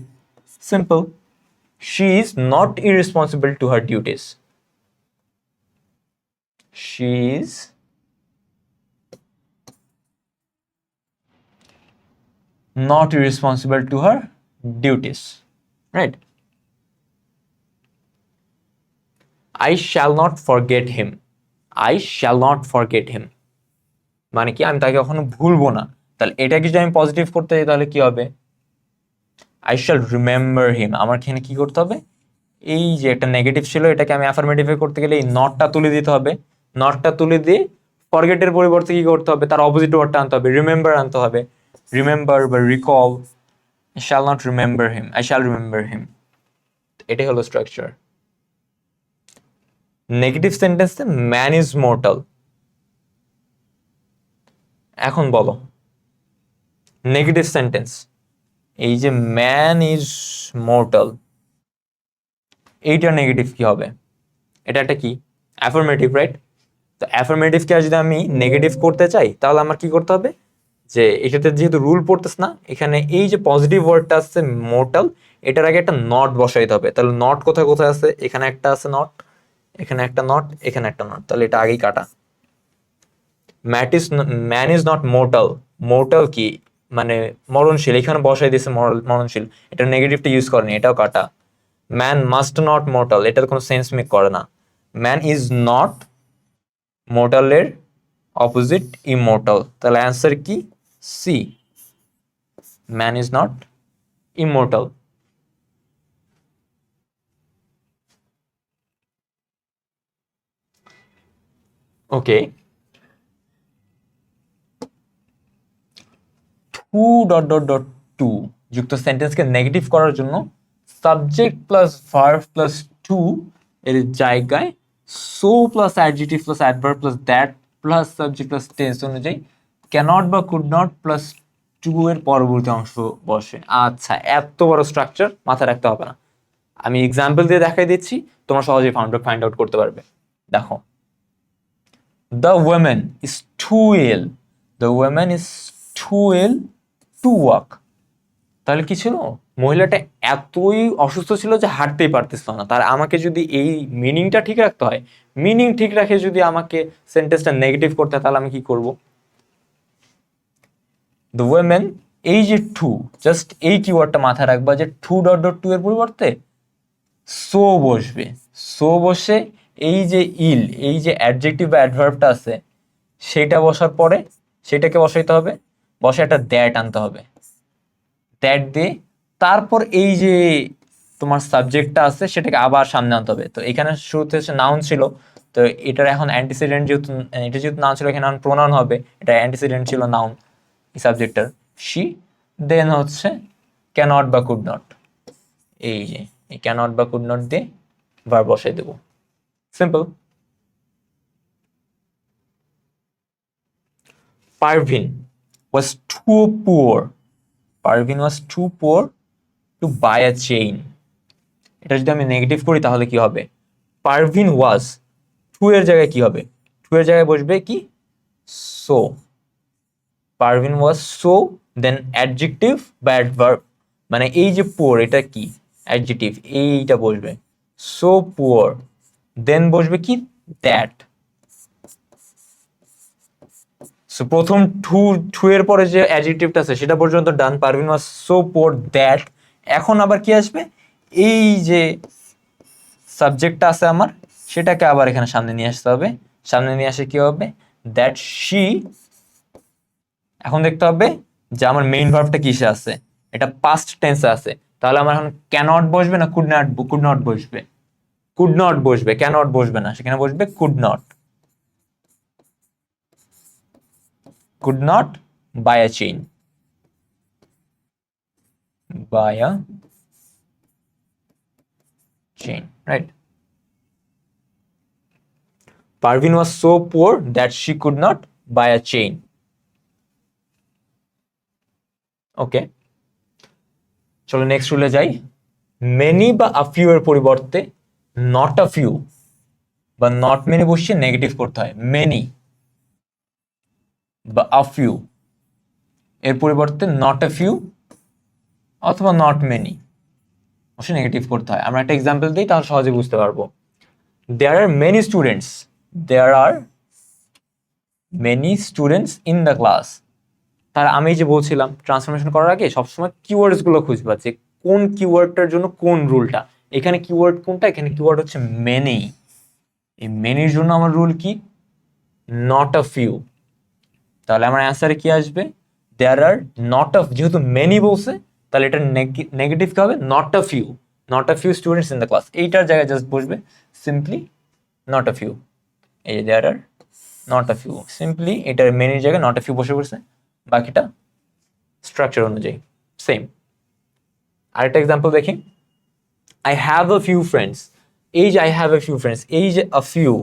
Simple. She is not irresponsible to her duties. She is not irresponsible to her duties, right? I shall not forget him. I shall not forget him মানে কি? আমি তাকে কখনো ভুলবো না। তাহলে এটাকে যদি আমি পজিটিভ করতে যাই, তাহলে কি হবে? I shall remember him। আমার এখানে কি করতে হবে? এই যে একটা নেগেটিভ ছিল, এটাকে আমি অ্যাফার্মেটিভে করতে গেলে এই নটটা তুলে দিতে হবে। নটটা তুলে দিয়ে ফরগেটের পরিবর্তে কি করতে হবে? তার অপোজিট ওয়ার্ডটা আনতে হবে, রিমেম্বার আনতে হবে। রিমেম্বার বা recall. I shall not remember him, I shall remember him। এটাই হলো স্ট্রাকচার। নেগেটিভ সেন্টেন্সে ম্যান ইজ মর্টাল। এখন বলো, নেগেটিভ সেন্টেন্স, এই যে ম্যান ইজ মর্টাল, এইটা নেগেটিভ কি হবে? এটা একটা কি? Affirmative, right? তো অ্যাফার্মেটিভকে যদি আমি নেগেটিভ করতে চাই, তাহলে আমার কি করতে হবে? যে এটাতে যেহেতু রুল পড়তেছে না, এখানে এই যে পজিটিভ ওয়ার্ডটা আছে মর্টাল, এটার আগে একটা নট বসাইতে হবে। তাহলে নট কোথায় কোথায় আছে? এখানে একটা আছে নট, এখানে একটা নট, এখানে একটা নট, তাহলে এটা আগেই কাটা। Man is not mortal. Mortal কি মানে মরণশীল, এখানে বসাই দিয়েছে মরণশীল, এটা নেগেটিভটা ইউজ করেনি, এটাও কাটা। ম্যান মাস্ট নট মোর্টাল, এটার কোনো সেন্স মেক করে না। ম্যান ইজ নট মোর্টালের অপোজিট ইমোর্টাল, তাহলে অ্যান্সার কি? See, man is not immortal. Okay, too dot dot dot too যুক্ত সেন্টেন্সকে নেগেটিভ করার জন্য subject plus verb plus too এর জায়গায় so plus adjective plus adverb plus that plus subject plus tense অনুযায়ী cannot বা কুড নট প্লাস টু এর পরবর্তী অংশ বসে। আচ্ছা, এত বড় স্ট্রাকচার মাথায় রাখতে হবে না, আমি এক্সাম্পল দিয়ে দেখাই দিচ্ছি, তোমরা সহজেই ফাইন্ড আউট করতে পারবে। দেখো, the women is too ill, the women is too ill to walk. তাহলে কি ছিল, মহিলাটা এতই অসুস্থ ছিল যে হাঁটতেই পারতেছিল না। তার আমাকে যদি এই মিনিংটা ঠিক রাখতে হয়, মিনিং ঠিক রাখে যদি আমাকে সেন্টেন্সটা নেগেটিভ করতে হয়, তাহলে আমি কি করব? দ্য ওয়েমেন, এই যে টু, জাস্ট এই কিওয়ার্ডটা মাথায় রাখবা যে টু ডট ডট টু এর পরিবর্তে সো বসবে। সো বসে এই যে ইল, এই যে অ্যাডজেক্টিভ বা অ্যাডভার্বটা আছে সেটা বসার পরে সেটাকে বসাইতে হবে, বসে একটা দ্যাট আনতে হবে, দ্যাট দিয়ে তারপর এই যে তোমার সাবজেক্টটা আছে সেটাকে আবার সামনে আনতে হবে। তো এখানে শুরুতে হচ্ছে নাউন ছিল, তো এটার এখন অ্যান্টিসিডেন্ট যেহেতু, এটা যেহেতু নাউন ছিল এখানে প্রোনাউন হবে, এটা অ্যান্টিসিডেন্ট ছিল নাউন এই সাবজেক্টটার শি, দেন হচ্ছে ক্যানট বা কুড নট, এই যে এই ক্যানট বা কুড নট দিয়ে ভার্ব বসাই দেবো, simple. Parveen was too poor, Parveen was too poor to buy a chain। এটা যদি আমি নেগেটিভ করি তাহলে কি হবে? পারভিন ওয়াজ, টু এর জায়গায় কি হবে? টু এর জায়গায় বসবে কি? So. Parveen was so, then adjective বা অ্যাডভার্ব, মানে এই যে পোর এটা কি? অ্যাডজেক্টিভ, এইটা বসবে সো পুয়ার, দেন বসবে কি? দ্যাট। সো প্রথম টু, টু এর পরে যে অ্যাডজেক্টিভটা আছে সেটা পর্যন্ত done, Parveen was so poor that. এখন আবার কি আসবে? এই যে সাবজেক্টটা আছে আমার সেটাকে আবার এখানে সামনে নিয়ে আসতে হবে, সামনে নিয়ে আসে কি হবে? That she. এখন দেখতে হবে যে আমার মেইন ভার্বটা কিসে আছে, এটা পাস্ট টেন্সে আছে, তাহলে আমার এখন ক্যানট বসবে না কুড নট? কুড নট বসবে, কুড নট বসবে, ক্যানট বসবে না, সেখানে বসবে could not. Could not buy a chain, buy a chain, right? Parveen was so poor that she could not buy a chain. Okay, চলো নেক্সট রুলে যাই। মেনি বা a few এর পরিবর্তে নট আ ফিউ বা নট মেনি বসিয়ে negative করতে হয়। Many বা আ ফিউ এর পরিবর্তে নট আ ফিউ অথবা নট মেনি অবশ্যই নেগেটিভ করতে হয়। আমরা একটা এক্সাম্পল দিই তাহলে সহজে বুঝতে পারবো। There are many students, there are many students in the class. তার আমি যে বলছিলাম ট্রান্সফরমেশন করার আগে সবসময় কিওয়ার্ডস গুলো খুঁজবা যে কোন কিওয়ার্ডটার জন্য কোন রুলটা। এখানে কিওয়ার্ড কোনটা? এখানে কিওয়ার্ড হচ্ছে মেনি। এই মেনির জন্য আমার রুল কি? Not a few. তাহলে আমার অ্যান্সারে কি আসবে? দেয়ার আর নট আ, যেহেতু মেনি বলছে তাহলে এটা নেগেটিভ কি হবে? Not a few, not a few students in the class, এইটার জায়গায় জাস্ট বসবে সিম্পলি নট আ ফিউ। এই যে there are not a few, simply এটার মেনির জায়গায় নট আ ফিউ বসে পড়ছে, বাকিটা স্ট্রাকচার অনুযায়ী সেম। আরেকটা এক্সাম্পল দেখি। I have a few friends, এই যে I have a few friends, এই যে আ ফিউ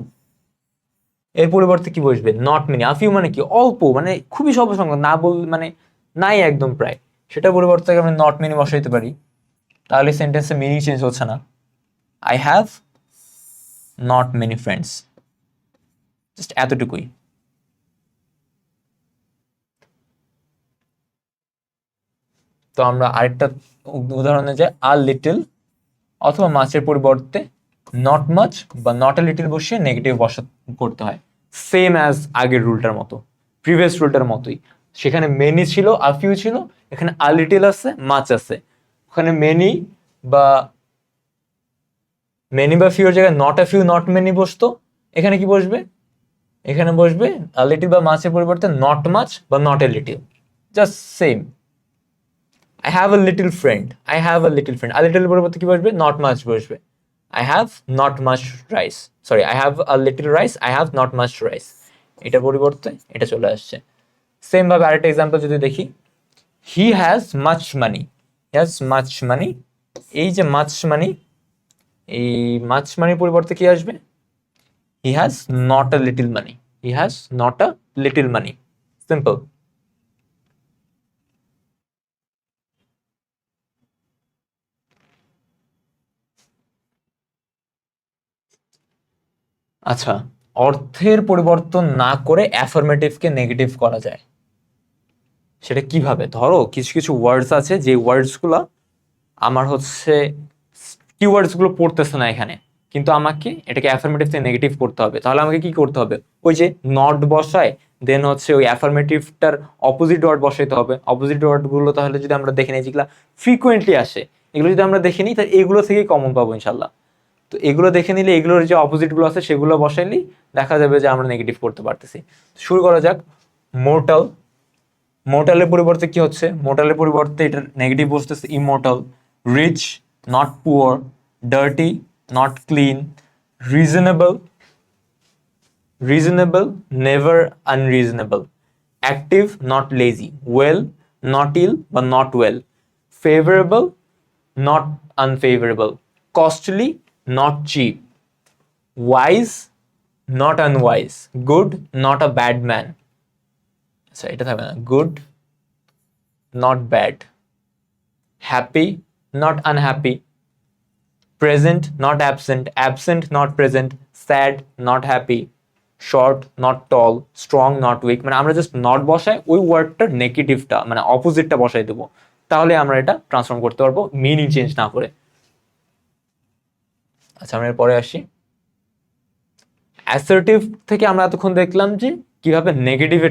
এর পরিবর্তে কি বসবে? Not many. আ ফিউ মানে কি? অল্প, মানে খুবই স্বল্প সংখ্যক, না বল মানে নাই একদম প্রায়, সেটা পরিবর্তে আমরা নট মেনি বসাইতে পারি, তাহলে সেন্টেন্সের মিনিং চেঞ্জ হচ্ছে না। I have not many friends, just এতটুকুই। তো আমরা আরেকটা উদাহরণে যাই। আ লিটল অথবা মাছের পরিবর্তে নট মাচ বা নট আ লিটিল বসিয়ে নেগেটিভ করতে হয়, সেম অ্যাজ আগের রুলটার মতো, প্রিভিয়াস রুলটার মতোই। সেখানে মেনি ছিল, আ ফিউ ছিল, এখানে আ লিটিল আছে, মাচ আছে। ওখানে বা মেনি বা ফিউর জায়গায় not a few not many বসতো, এখানে কি বসবে? এখানে বসবে আ লিটিল বা মাচের পরিবর্তে নট মাচ বা not a little, just same. I have a little friend. I have a little friend. A little পরিবর্তে কি বসবে? Not much বসবে। I have not much rice. Sorry, I have a little rice. I have not much rice. এটা পরিবর্তে এটা চলে আসছে। Same ভাবে আরেকটা এক্সাম্পল যদি দেখি, he has much money. He has much money. এই যে much money, এই much money পরিবর্তে কি আসবে? He has not a little money. He has not a little money. Simple. আচ্ছা, অর্থের পরিবর্তন না করে অ্যাফার্মেটিভকে নেগেটিভ করা যায়, সেটা কিভাবে? ধরো কিছু কিছু ওয়ার্ডস আছে যে ওয়ার্ডসগুলো আমার হচ্ছে কিওয়ার্ডসগুলো পড়তেছে না এখানে, কিন্তু আমাকে এটাকে অ্যাফার্মেটিভ থেকে নেগেটিভ করতে হবে। তাহলে আমাকে কি করতে হবে? ওই যে নট বসায়, দেন হচ্ছে ওই অ্যাফার্মেটিভটার অপোজিট ওয়ার্ড বসাইতে হবে। অপোজিট ওয়ার্ডগুলো তাহলে যদি আমরা দেখে নিই, যেগুলো ফ্রিকোয়েন্টলি আসে, এগুলো যদি আমরা দেখে নিই, তাহলে এগুলো থেকেই কমন পাবো ইনশাল্লাহ। তো এগুলো দেখে নিলে, এগুলোর যে অপোজিটগুলো আছে সেগুলো বসাইলেই দেখা যাবে যে আমরা নেগেটিভ করতে পারতেছি। শুরু করা যাক। মোর্টাল, মোর্টালের পরিবর্তে কি হচ্ছে? মোর্টালের পরিবর্তে এটার নেগেটিভ বসতেছে immortal. Rich, not poor. Dirty, not clean. Reasonable, reasonable, never unreasonable. Active, not lazy. Well, not ill বা not well. Favourable, not unfavourable. Costly, not cheap. Wise, not unwise. Good, not a bad man. আচ্ছা, এটা থাকবে না। Good, not bad. Happy, not unhappy. Present, not absent. Absent, not present. Sad, not happy. Short, not tall. Strong, not weak. মানে আমরা just not বসাই, ওই ওয়ার্ডটার নেগেটিভটা মানে অপোজিটটা বসাই দেবো, তাহলে আমরা এটা ট্রান্সফর্ম করতে পারবো মিনিং চেঞ্জ না করে। আচ্ছা, আমরা এরপরে আসি। অ্যাসার্টিভ থেকে আমরা এতক্ষণ দেখলাম যে কিভাবে নেগেটিভে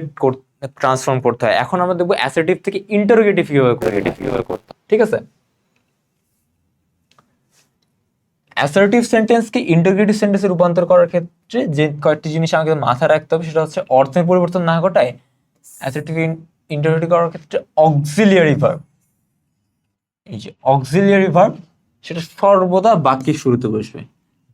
ট্রান্সফর্ম করতে হয়। এখন আমরা দেখবো অ্যাসার্টিভ থেকে ইন্টারোগেটিভ কিভাবে করতে হয়। ঠিক আছে? অ্যাসার্টিভ সেন্টেন্সকে ইন্টারোগেটিভ সেন্টেন্সে রূপান্তর করার ক্ষেত্রে যে কয়েকটি জিনিস আমাকে মাথায় রাখতে হবে, সেটা হচ্ছে অর্থের পরিবর্তন না ঘটায় অ্যাসার্টিভ ইন্টারোগেটিভ করার ক্ষেত্রে অক্সিলিয়ারি ভার্ব, এই যে অক্সিলিয়ারি ভার্ব, সেটা সর্বদা বাক্যের শুরুতে বসবে।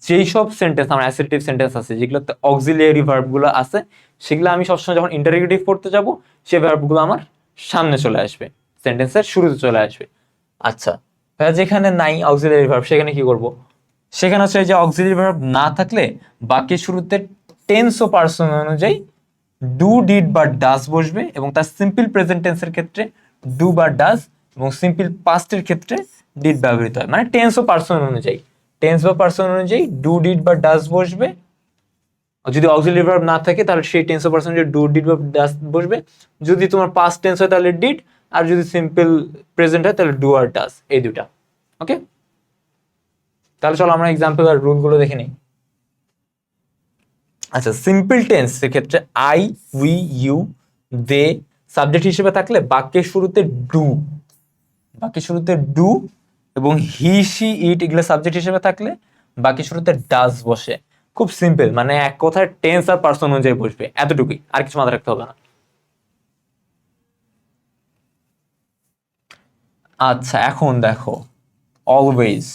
যেই সব সেন্টেন্স আমার অ্যাসার্টিভ সেন্টেন্স আছে যেগুলোতে অক্সিলিয়ারি ভার্বগুলো আছে, সেগুলো আমি সবসময় যখন ইন্টারোগেটিভ করতে যাব, সেই ভার্বগুলো আমার সামনে চলে আসবে, সেন্টেন্সের শুরুতে চলে আসবে। আচ্ছা, যেখানে নাই অক্সিলিয়ারি ভার্ব সেখানে কি করব? সেখানে হচ্ছে যে অক্সিলিয়ারি ভার্ব না থাকলে বাক্যের শুরুতে টেন্স ও পার্সন অনুযায়ী ডু, ডিড বা ডাজ বসবে, এবং তার সিম্পল প্রেজেন্ট টেন্সের ক্ষেত্রে ডু বা ডাজ, এবং সিম্পল পাস্টের ক্ষেত্রে ডিড ব্যবহৃত হয়। মানে টেন্স ও পার্সন অনুযায়ী, টেন্স বা পার্সন অনুযায়ী ডু, ডিড বা ডাজ বসবে। যদি অক্সিলিয়ারি ভার্ব না থাকে তাহলে সেই টেন্স ও পার্সন অনুযায়ী ডু, ডিড বা ডাজ বসবে। যদি তোমার পাস্ট টেন্স হয় তাহলে ডিড, আর যদি সিম্পল প্রেজেন্ট হয় তাহলে ডু আর ডাজ, এই দুটা। ওকে, তাহলে চলো আমরা এক্সাম্পল আর রুলগুলো দেখে নিই। আচ্ছা, সিম্পল টেন্স এর ক্ষেত্রে I, we, you, they subject হিসেবে থাকলে বাক্যের শুরুতে ডু, বাক্যের শুরুতে ডু, এবং হি, সি, ইট এগুলো সাবজেক্ট হিসেবে থাকলে বাক্যের শুরুতে ডাজ বসে। খুব সিম্পল, মানে এক কথায় টেন্স আর পার্সন অনুযায়ী বসবে, এতটুকুই, আর কিছু মাথায় রাখতে হবে না। আচ্ছা, এখন দেখো, অলওয়েজ,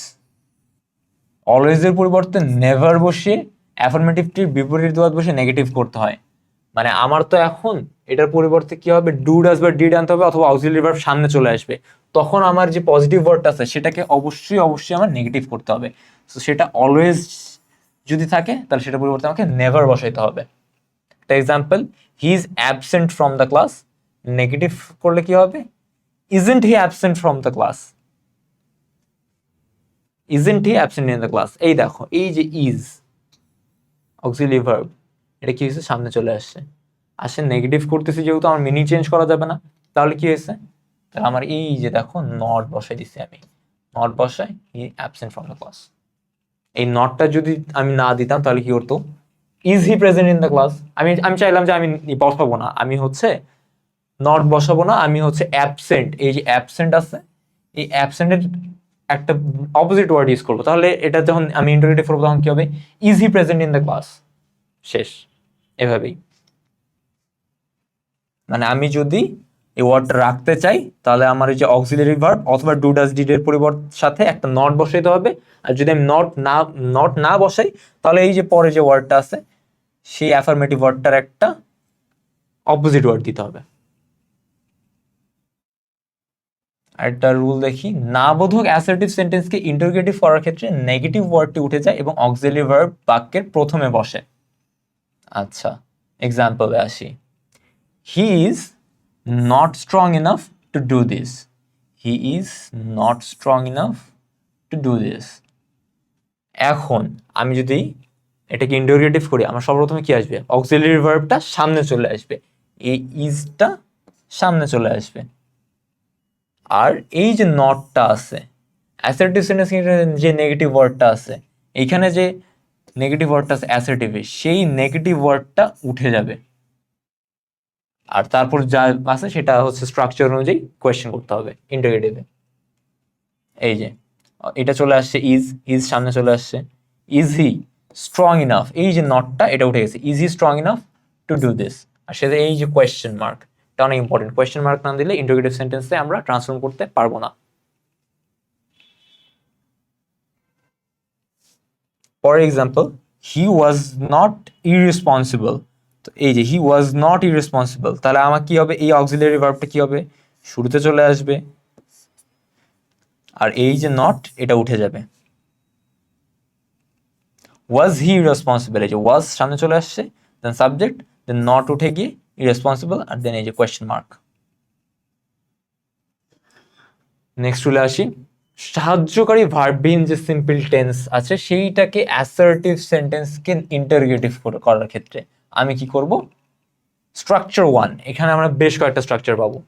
অলওয়েজ এর পরিবর্তে নেভার বসিয়ে অ্যাফার্মেটিভটির বিপরীত বাদ বসে নেগেটিভ করতে হয়। মানে আমার তো এখন এটার পরিবর্তে কি হবে? ডু, ডাজ বা ডিড আনতে হবে, অথবা অক্সিলিয়ারি ভার্ব সামনে চলে আসবে। তখন আমার যে পজিটিভ ওয়ার্ডটা আছে সেটাকে অবশ্যই অবশ্যই আমার নেগেটিভ করতে হবে। তো সেটা অলওয়েজ যদি থাকে তাহলে সেটার পরিবর্তে আমাকে নেভার বসাইতে হবে। একটা example, he is absent from the class, negative করলে কি হবে? Isn't he absent from the class, isn't he absent in the class. এই দেখো, এই যে ইজ অক্সিলিয়ারি ভার্ব, এটা কি হয়েছে? সামনে চলে আসছে। আসে নেগেটিভ করতেছি যেহেতু আমার মিনিং চেঞ্জ করা যাবে না, তাহলে কি হয়েছে? তাহলে আমার এই যে দেখো নট বসাই দিচ্ছি আমি, নট বসাই হি অ্যাবসেন্ট ফ্রম দ্য ক্লাস। এই নটটা যদি আমি না দিতাম তাহলে কি করতো, is he present in the class. আমি আমি চাইলাম যে আমি বসাবো না, আমি হচ্ছে নট বসাবো না, আমি হচ্ছে অ্যাবসেন্ট, এই যে অ্যাবসেন্ট আছে এই অ্যাবসেন্টের একটা অপোজিট ওয়ার্ড ইউজ করবো, তাহলে এটা যখন আমি ইন্টারোগেটিভ করবো তখন কি হবে, is he present in the class, শেষ। এভাবেই মানে আমি যদি এই ওয়ার্ডটা রাখতে চাই তাহলে আমার এই যে অক্সিলারি ভার্ব অথবা ডু ডাজ ডিড এর পরিবর্তে সাথে একটা নট বসাইতে হবে। আর যদি আমি নট না বসাই তাহলে এই যে পরে যে ওয়ার্ডটা আছে সেই অ্যাফার্মেটিভ ওয়ার্ডটার একটা অপোজিট ওয়ার্ড দিতে হবে। আরেকটা রুল দেখি, না বোধক অ্যাসার্টিভ সেন্টেন্সকে ইন্টারোগেটিভ করার ক্ষেত্রে নেগেটিভ ওয়ার্ডটি উঠে যায় এবং অক্সিলারি ভার্ব বাক্যের প্রথমে বসে। আচ্ছা, এক্সাম্পলে আসি। He is not strong enough to do this. He is not strong enough to do this. এখন আমি যদি এটাকে ইন্টারোগেটিভ করি আমার সর্বপ্রথমে কি আসবে, অক্সিলারি ভার্বটা সামনে চলে আসবে, এই ইজটা সামনে চলে আসবে। আর এই যে নটটা আছে, অ্যাসার্টিভ সেন্টেন্স যে নেগেটিভ ওয়ার্ডটা আছে, এইখানে যে নেগেটিভ ওয়ার্ডটা আছে অ্যাসার্টিভে, সেই নেগেটিভ ওয়ার্ডটা উঠে যাবে। আর তারপর যা আছে সেটা হচ্ছে স্ট্রাকচার অনুযায়ী কোয়েশ্চেন করতে হবে ইন্টারোগেটিভে। এই যে এটা চলে আসছে, ইজ ইজ সামনে চলে আসছে, ইজ হি স্ট্রং ইনাফ, এই যে নটটা এটা উঠে গেছে, is he strong enough to do this. আর সেটা এই যে কোয়েশ্চেন মার্ক, এটা অনেক ইম্পর্টেন্ট, কোয়েশ্চেন মার্ক না দিলে ইন্টারোগেটিভ সেন্টেন্সে আমরা ট্রান্সফর্ম করতে পারবো না। For example, he was not irresponsible. তো এই যে হি ওয়াজ নট ইররেসপন্সিবল, তাহলে আমার কি হবে, এই অক্সিলারি ভার্বটা কি হবে, শুরুতে চলে আসবে, আর এই যে নট এটা উঠে যাবে। ওয়াজ হি ইররেসপন্সিবল, এই যে ওয়াজ সামনে চলে আসছে, দেন সাবজেক্ট, দেন নট উঠে গিয়ে ইররেসপন্সিবল, আর দেন এই যে কোয়েশ্চেন মার্ক। নেক্সট চলে আসি, সাহায্যকারী ভার্বহীন যে সিম্পল টেন্স আছে সেইটাকে অ্যাসার্টিভ সেন্টেন্সকে ইন্টারোগেটিভ করার ক্ষেত্রে আমি কি করব, স্ট্রাকচার ওয়ান, এখানে আমরা বেশ কয়েকটা স্ট্রাকচার পাবো।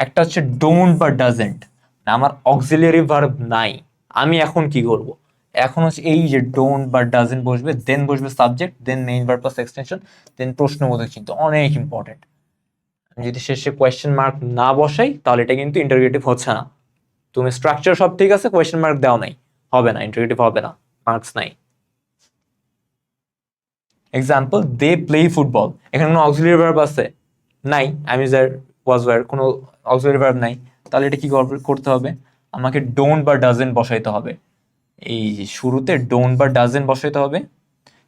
একটা হচ্ছে ডোন্ট বা ডাজেন্ট, আমার অক্সিলিয়ারি ভার্ব নাই, আমি এখন কি করব, এখন হচ্ছে এই যে ডোন্ট বা ডাজেন্ট বসবে, দেন বসবে subject, then main verb plus extension, then প্রশ্নবোধক চিহ্ন, অনেক ইম্পর্টেন্ট। আমি যদি শেষে কোয়েশ্চেন মার্ক না বসাই তাহলে এটা কিন্তু ইন্টারোগেটিভ হচ্ছে না। তুমি স্ট্রাকচার সব ঠিক আছে, কোয়েশ্চেন মার্ক দেওয়া নাই, হবে না, ইন্টারোগেটিভ হবে না, মার্কস নাই। এক্সাম্পল, দে প্লে ফুটবল, এখানে কোনো অক্সিলিয়ারি ভার্ব আছে নাই, আমি যার ওয়াজ ওয়ার কোনো অক্সিলিয়ারি ভার্ব নাই, তাহলে এটা কি করতে হবে, আমাকে ডোন্ট বা ডাজেন্ট বসাইতে হবে। এই শুরুতে ডোন্ট বা ডাজেন্ট বসাইতে হবে,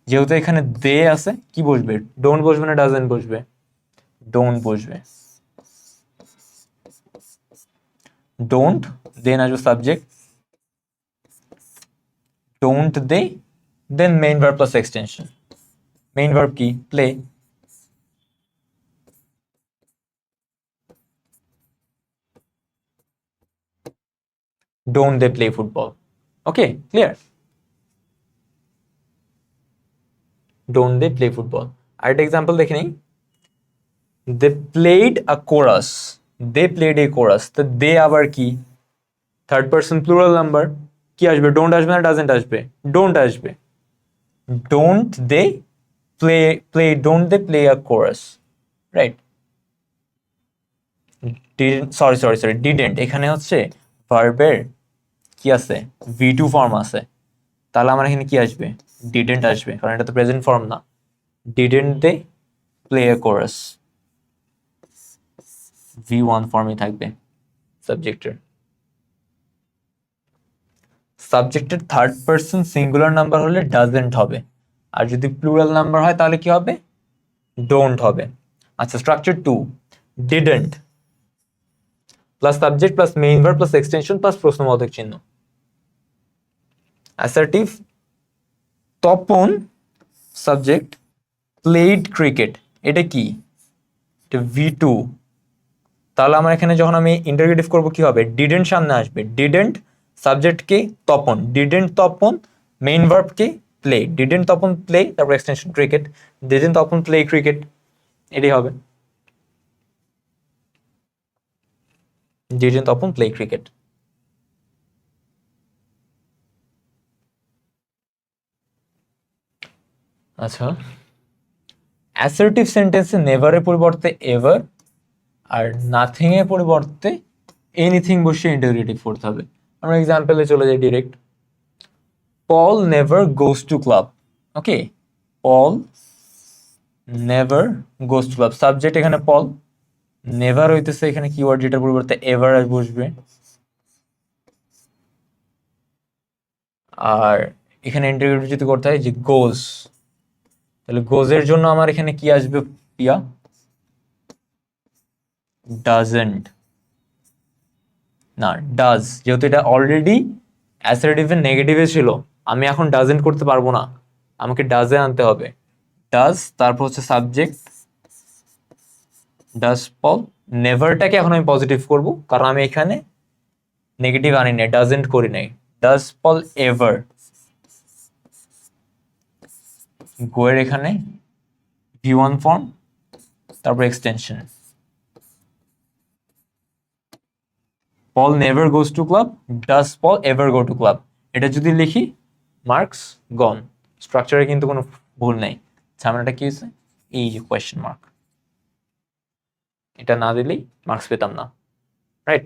যেহেতু এখানে দে আছে কি বসবে, ডোন্ট বসবে না ডাজেন্ট বসবে, ডোন্ট বসবে, ডোন্ট, দেন আসবে subject, don't they, then main verb plus extension. Main verb কি, play, don't they play football? Okay, clear? Don't they play football? আরেকটা এক্সাম্পল দেখে নিই, they played a chorus, they played a chorus, তো দে আবার কি, third person plural number, কি আসবে, don't আসবে না ডাজেন্ট আসবে, ডোন্ট আসবে, don't they play don't they play a chorus, right. Sorry didn't, এখানে হচ্ছে ভার্বের কি আছে, ভি2 ফর্ম আছে, তাহলে আমার এখানে কি আসবে, ডিডেন্ট আসবে, কারণ এটা তো প্রেজেন্ট ফর্ম না। Didn't they play a chorus, ভি1 ফর্মে থাকবে সাবজেক্টের। সাবজেক্টের থার্ড পার্সন সিঙ্গুলার নাম্বার হলে ডাজেন্ট হবে, আর যদি প্লুরাল নাম্বার হয় তাহলে কি হবে, ডোন্ট হবে। আচ্ছা, structure 2, didn't plus subject plus main verb plus extension plus প্রশ্নবোধক চিহ্ন। Assertive, Tapan subject played cricket, এটা কি, এটা ভি2, তাহলে আমার এখানে যখন আমি ইন্টারোগেটিভ করব কি হবে, ডিডেন্ট সামনে আসবে, ডিডেন্ট সাবজেক্টকে তপন, ডিডেন্ট তপন মেইন ভার্বকে প্লে, ডিডেন্ট তপন প্লে, তারপর extension cricket, didn't Tapan play cricket, এটাই হবে, ডিডেন্ট তপন প্লে ক্রিকেট। আচ্ছা, অ্যাসার্টিভ সেন্টেন্সে নেভারের পরিবর্তে এভার আর নাথিং এর পরিবর্তে এনিথিং বসিয়ে ইন্টারোগেটিভ করতে হবে। আমরা এক্সাম্পলে চলে যাই direct. Paul never goes to club. Okay, Paul never goes to club, subject এখানে পল, নেভার হইতেছে এখানে কিওয়ার্ড যেটার পরিবর্তে এভার বসবে, আর এখানে ইন্টারোগেটিভ যদি করতে হয় যে গোজ, তাহলে গোজের জন্য আমার এখানে কি আসবে পিয়া? ডাজেন্ট না, ডাজ, যেহেতু এটা অলরেডি অ্যাসার্টিভের নেগেটিভে ছিল, আমি এখন ডাজেন্ট করতে পারবো না, আমাকে ডাজে আনতে হবে। ডাজ, তারপর হচ্ছে সাবজেক্ট ডাজ পল, নেভারটাকে এখন আমি পজিটিভ করব কারণ আমি এখানে নেগেটিভ আনি নাই, ডাজেন্ট করি নাই। ডাজ পল এভার, গোয়ের এখানে V1 ফর্ম, তারপর extension Paul never goes to club, does Paul ever go to club. এটা যদি লিখি মার্কস গন, স্ট্রাকচারে কিন্তু কোনো ভুল নেই। ঝামেলাটা কি হয়েছে? এই যে কোয়েশ্চেন মার্ক, এটা না দিলেই মার্কস পেতাম না, রাইট?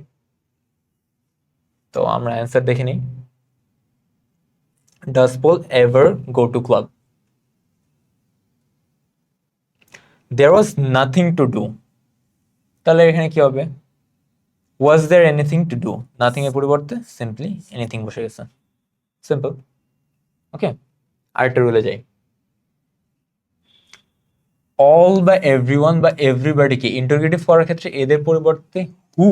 তো আমরা অ্যান্সার দেখে নিই। Does Paul ever go to club? There was nothing to do, তাহলে এখানে কি হবে? Was there anything to do, nothing এর পরিবর্তে সিম্পলি এনিথিং বসে গেছে, সিম্পল। ওকে, আরেকটা রুলে যাই। অল বা এভরিওয়ান বা এভরিবডিকে ইন্টারোগেটিভ করার ক্ষেত্রে এদের পরিবর্তে হু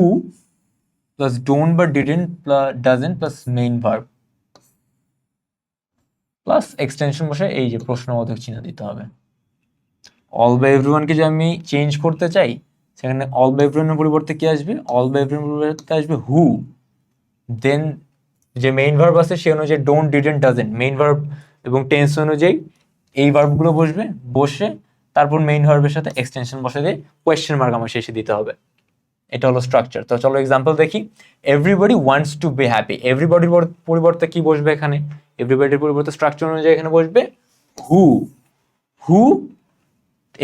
প্লাস ডোন্ট বা didn't plus doesn't plus main verb plus extension বসে এই যে প্রশ্নবোধক চিহ্ন দিতে হবে। অল বা এভরিওয়ানকে যে আমি চেঞ্জ করতে চাই, সেখানে অল বা এভরিওয়ানের পরিবর্তে কি আসবে? অল বা এভরিওয়ানের পরিবর্তে আসবে হু, দেন যে মেইন ভার্ব আছে সে অনুযায়ী don't didn't doesn't, main verb এবং টেন্স অনুযায়ী এই ভার্বগুলো বসবে, বসে তারপর মেইন ভার্বের সাথে এক্সটেনশন বসে দিয়ে কোয়েশ্চেন মার্ক আমার শেষে দিতে হবে। এটা হলো স্ট্রাকচার। তো চলো এক্সাম্পল দেখি। Everybody wants to be happy, এভরিবডির পরিবর্তে কি বসবে এখানে? এভরিবডির পরিবর্তে স্ট্রাকচার অনুযায়ী এখানে বসবে হু। হু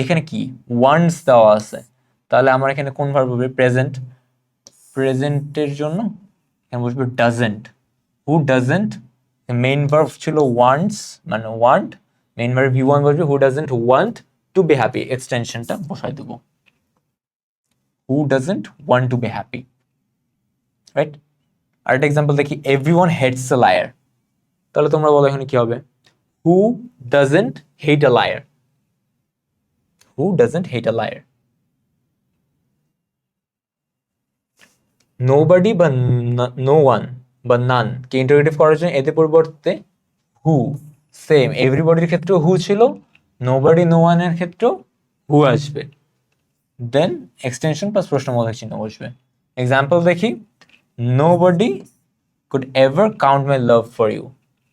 এখানে কি ওয়ান্টস দেওয়া আছে, তাহলে আমার এখানে কোন ভার্ব হবে? প্রেজেন্ট, প্রেজেন্টের জন্য এখানে বসবে doesn't. Who doesn't, main verb ছিল ওয়ান্টস মানে ওয়ান্ট, মেইন ভার্ব V1 বসবে, who doesn't want to be happy, এক্সটেনশনটা বসাই দেবো, who doesn't want to be happy, right? আরেকটা এক্সাম্পল দেখি। এভরিওয়ান হেটস আ লায়ার, তাহলে তোমরা বলো এখানে কি হবে? Who doesn't hate a liar, who doesn't hate a liar. Nobody বা নো ওয়ান বা নান কে ইন্টারোগেটিভ করার জন্য এদের পরিবর্তে হু, সেম এভরিবডির ক্ষেত্রেও হু ছিল, নোবডি নো ওয়ানের ক্ষেত্রেও হু আসবে, দেন এক্সটেনশন প্লাস প্রশ্নবোধক চিহ্ন বসবে। এক্সাম্পল দেখি। Nobody could ever count my love for you,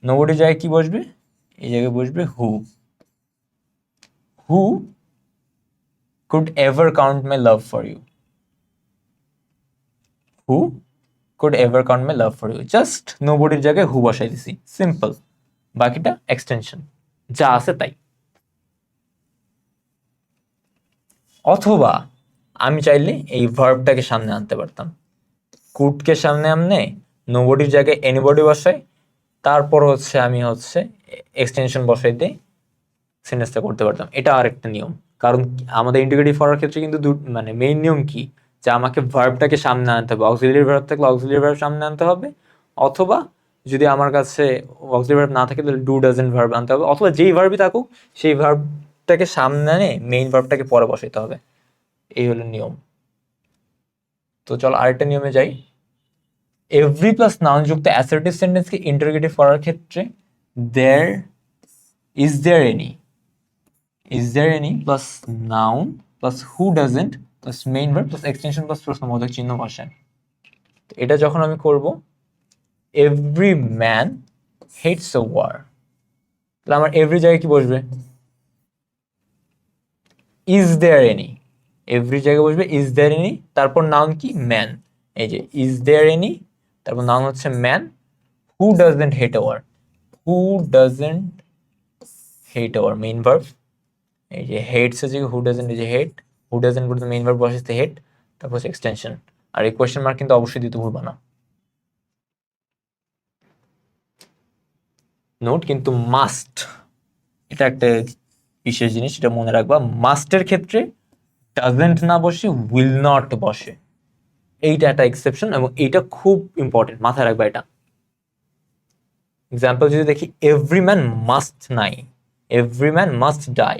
nobody জায়গায় কি বসবে? এই জায়গায় বসবে who, who could ever count my love for you, who could ever count my love for you, just নোবডির জায়গায় হু বসাই দিছি, সিম্পল। বাকিটা এক্সটেনশন, যা আছে তাই। অথবা আমি চাইলে এই ভার্বটাকে সামনে আনতে পারতাম, কুডকে সামনে আনলে নোবডির জায়গায় এনিবডি বসাই, তারপর হচ্ছে আমি হচ্ছে এক্সটেনশন বসাই দিয়ে সেন্টেন্সটা করতে পারতাম। এটা আরেকটা নিয়ম, কারণ আমাদের ইন্টিগ্রেটিভ করার ক্ষেত্রে কিন্তু মানে মেইন নিয়ম কি, যে আমাকে ভার্বটাকে সামনে আনতে হবে, অক্সিলিয়ারি ভার্ব থাকলে অক্সিলিয়ারি ভার্ব সামনে আনতে হবে, অথবা যদি আমার কাছে অক্সিলিয়ারি ভার্ব না থাকে তাহলে ডু ডাজেন্ট ভার্ব আনতে হবে, অথবা যেই ভার্বই থাকুক সেই ভার্বটাকে সামনে আনে মেইন ভার্বটাকে পরে বসাইতে হবে। এই হলো নিয়ম। তো চলো আরেকটা নিয়মে যাই। এভরি প্লাস নাউন যুক্ত অ্যাসার্টিভ সেন্টেন্সকে ইন্টারোগেটিভ করার ক্ষেত্রে there is there any, is there any plus noun plus who doesn't plus main verb plus extension plus প্রশ্নবোধক চিহ্ন বসে। তো এটা যখন আমি করব every man hates a war, তাহলে আমার every জায়গায় কি বসবে? is there any, every জায়গায় বসবে is there any, তারপর নাউন কি? man, এই যে is there any, তারপর নাউন হচ্ছে man, who doesn't hate a war, who doesn't hate our main verb, এই যে হেটস আছে হু ডাজেন্ট, এই যে হেট, হু ডাজেন্ট বলতে মেইন ভার্ব বসাইতে হেট, তারপর হচ্ছে এক্সটেনশন। আর এই কোয়েশ্চেন মার্ক কিন্তু অবশ্যই দিতে ভুলবা না। নোট কিন্তু মাস্ট, এটা একটা বিশেষ জিনিস, এটা মনে রাখবা। মাস্টের ক্ষেত্রে ডাজেন্ট না বসে উইল নট বসে, এইটা একটা এক্সেপশন এবং এইটা খুব ইম্পর্টেন্ট, মাথায় রাখবা এটা। এক্সাম্পল যদি দেখি, এভরি ম্যান মাস্ট নাই, এভরি ম্যান মাস্ট ডাই,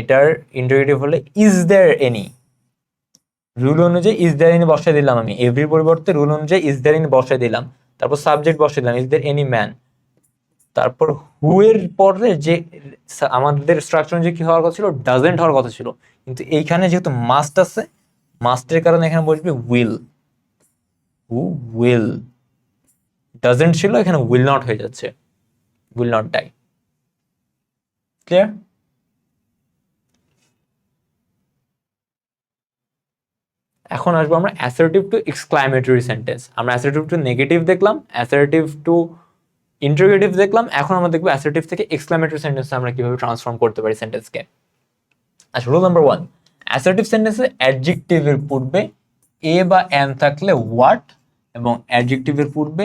এটার ইন্টারোগেটিভ হলে ইজ দেয়ার এনি, রুল অনুযায়ী ইজ দেয়ার এনি বসাই দিলাম আমি, এভরির পরিবর্তে রুল অনুযায়ী ইজ দেয়ার এনি বসাই দিলাম, তারপর সাবজেক্ট বসাই দিলাম ইজ দেয়ার এনি ম্যান, তারপর হু এর পরে যে আমাদের স্ট্রাকচার অনুযায়ী কি হওয়ার কথা ছিল, ডাজেন্ট হওয়ার কথা ছিল, কিন্তু এইখানে যেহেতু মাস্ট আছে, মাস্টের কারণে এখানে বসবে উইল, হু উইল, ডাজেন্ট ছিল এখানে উইল নট হয়ে যাচ্ছে, উইল নট ডাই। ক্লিয়ার? এখন আসবো আমরা অ্যাসার্টিভ টু এক্সক্লামেটরি সেন্টেন্স। আমরা অ্যাসার্টিভ টু নেগেটিভ দেখলাম, অ্যাসার্টিভ টু ইন্টারোগেটিভ দেখলাম, এখন আমরা দেখবো অ্যাসার্টিভ থেকে এক্সক্লামেটরি সেন্টেন্স আমরা কিভাবে ট্রান্সফর্ম করতে পারি সেন্টেন্সকে। আচ্ছা, রুল নাম্বার 1, অ্যাসার্টিভ সেন্টেন্সে অ্যাডজেক্টিভের পূর্বে এ বা এন থাকলে হোয়াট, এবং অ্যাডজেক্টিভের পূর্বে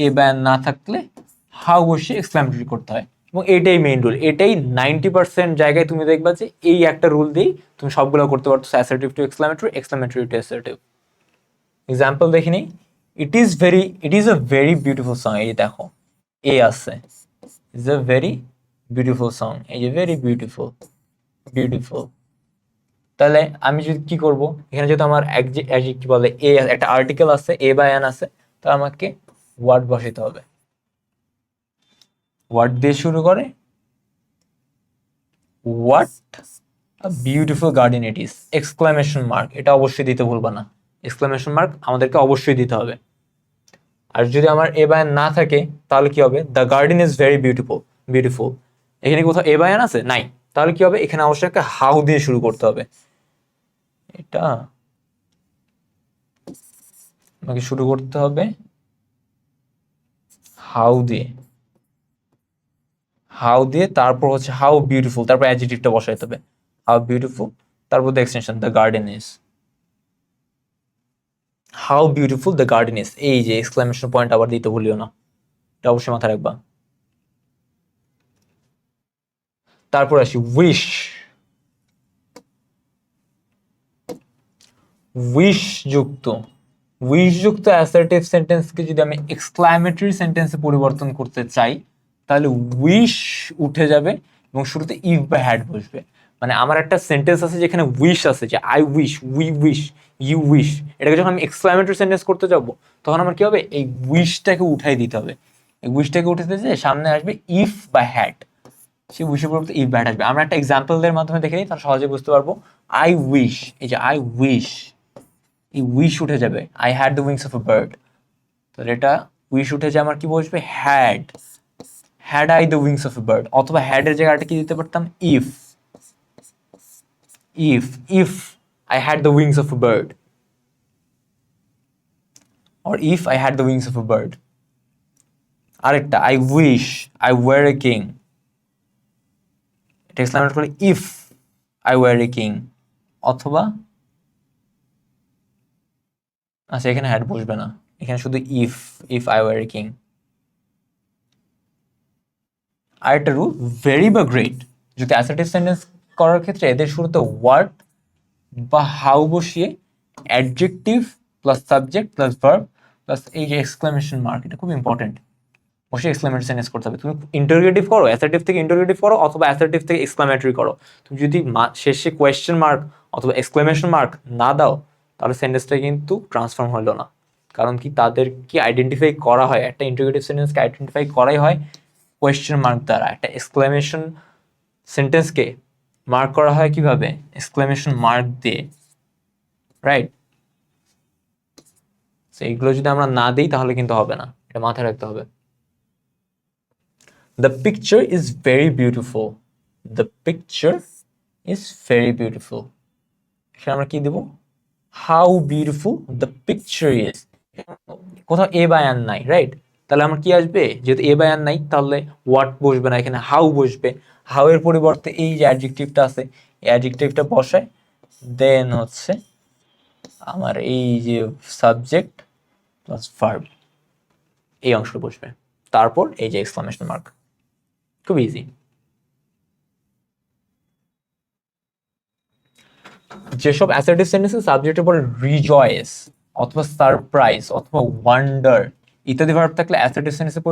এ বা এন না থাকলে হাউ বসিয়ে এক্সক্লামেটরি করতে হয়, এবং এটাই মেইন রুল। এটাই 90% জায়গায় তুমি দেখবা যে এই একটা রুল দিয়েই তুমি সবগুলো করতে পারছো, assertive two exclamatory, exclamatory two assertive. Example দেখি নেই, ইট is a very beautiful song, এই যে দেখো এ আছে, is a very beautiful song, এই যে ভেরি বিউটিফুল, বিউটিফুল। তাহলে আমি যদি কি করব, এখানে যেহেতু আমার কি বলে এ একটা আর্টিকেল আছে, এ বা এন আছে, তো আমাকে ওয়ার্ড বসাইতে হবে। ওয়ার্ড দিয়ে শুরু করে, what a beautiful garden it is, exclamation mark, এটা অবশ্যই দিতে ভুলবা না, এক্সক্লামেশন মার্ক আমাদেরকে অবশ্যই দিতে হবে। আর যদি আমার এ বা এন না থাকে তাহলে কি হবে, the garden is very beautiful, beautiful, এখানে কোথাও এ বা এন আছে নাই, তাহলে কি হবে, এখানে অবশ্যই একটা হাউ দিয়ে শুরু করতে হবে। এটা আমাকে শুরু করতে হবে হাউ দিয়ে, হাউ দিয়ে, তারপর হচ্ছে হাউ বিউটিফুল, তারপর অ্যাডজেক্টিভটা বসাইতে হবে, হাউ বিউটিফুল, তারপর the extension the garden is, how beautiful the garden is, এই যে এক্সক্লামেশন পয়েন্ট আবার দিতে ভুলিও না, এটা অবশ্যই মাথায় রাখবা। তারপর আসি উইশ, উইশ যুক্ত, উইশ যুক্ত অ্যাসার্টিভ সেন্টেন্সকে যদি আমি এক্সক্লামেটরি সেন্টেন্সে পরিবর্তন করতে চাই, তাহলে উইশ উঠে যাবে এবং শুরুতে ইফ বা হ্যাড বসবে। মানে আমার একটা সেন্টেন্স আছে যেখানে উইশ আছে, যে I wish, we wish, you wish, এটাকে যখন আমি এক্সক্লামেটরি সেন্টেন্স করতে যাবো, তখন আমার কি হবে, এই উইশটাকে উঠাই দিতে হবে। এই উইশটাকে উঠাতে যে সামনে আসবে ইফ বা হ্যাড, সেই উইশের পরিবর্তে ইফ বা হ্যাড আসবে। আমরা একটা এক্সাম্পলের মাধ্যমে দেখে নিই, তাহলে সহজে বুঝতে পারবো। আই উইশ, এই যে আই উইশ, এই উইশ উঠে যাবে, I had the wings of a bird, তাহলে এটা উইশ উঠে যায়, আমার কি বসবে, had, had I the wings of a bird, অথবা হ্যাডের জায়গাটা কি দিতে পারতাম, if, if, if I had the wings of a bird, or if I had the wings of a bird. আরেকটা, I wish I were a king, এটা এক্সক্লামেট করলে if I were a king, অথবা আচ্ছা এখানে হ্যাড বসবে না, এখানে শুধু if, if I were a king. আরেকটা রুল, ভেরি বা গ্রেট, যদি অ্যাসার্টিভ সেন্টেন্স করার ক্ষেত্রে এদের শুরুতে ওয়ার্ড বা হাউ বসিয়ে adjective plus subject plus verb plus এই যে এক্সক্লামেশন মার্ক, এটা খুব ইম্পর্টেন্ট, বসে এক্সক্লামেটরি সেন্টেন্স করতে হবে। তুমি ইন্টারোগেটিভ করো, অ্যাসার্টিভ থেকে ইন্টারোগেটিভ করো, অথবা অ্যাসার্টিভ থেকে এক্সক্লামেটরি করো, তুমি যদি শেষে কোয়েশ্চেন মার্ক অথবা এক্সক্লামেশন মার্ক না দাও, তাহলে সেন্টেন্সটা কিন্তু ট্রান্সফর্ম হলো না। কারণ কি, তাদেরকে আইডেন্টিফাই করা হয়, একটা ইন্টারোগেটিভ সেন্টেন্সকে আইডেন্টিফাই করাই হয় কোয়েশ্চেন মার্ক দ্বারা, একটা এক্সক্লামেশন সেন্টেন্সকে মার্ক করা হয় কিভাবে, এক্সক্লামেশন মার্ক দিয়ে, রাইট? তো এইগুলো যদি আমরা না দিই তাহলে কিন্তু হবে না, এটা মাথায় রাখতে হবে। The picture is very beautiful. The picture is very beautiful. এখানে আমরা কি দেব, how beautiful the picture is, কোথাও এ বা এন নাই, রাইট? তাহলে আমার কি আসবে, যেহেতু এ বাই অ্যান নাই তাহলে হোয়াট বসবে না, এখানে হাউ বসবে। হাউ এর পরিবর্তে এই যে অ্যাডজেক্টিভটা আছে, এই অ্যাডজেক্টিভটা বসায়, দেন হচ্ছে আমার এই যে সাবজেক্ট প্লাস ভার্ব, এই অংশটা বসবে, তারপর এই যে এক্সক্লামেশন মার্ক। খুব ইজি। যেসব অ্যাসার্টিভ সেন্টেন্সে সাবজেক্টের পরে রিজয়েস অথবা সারপ্রাইজ অথবা ওয়ান্ডার ইত্যাদি ভার্ব থাকলে অ্যাসার্টিভ সেন্টেন্সের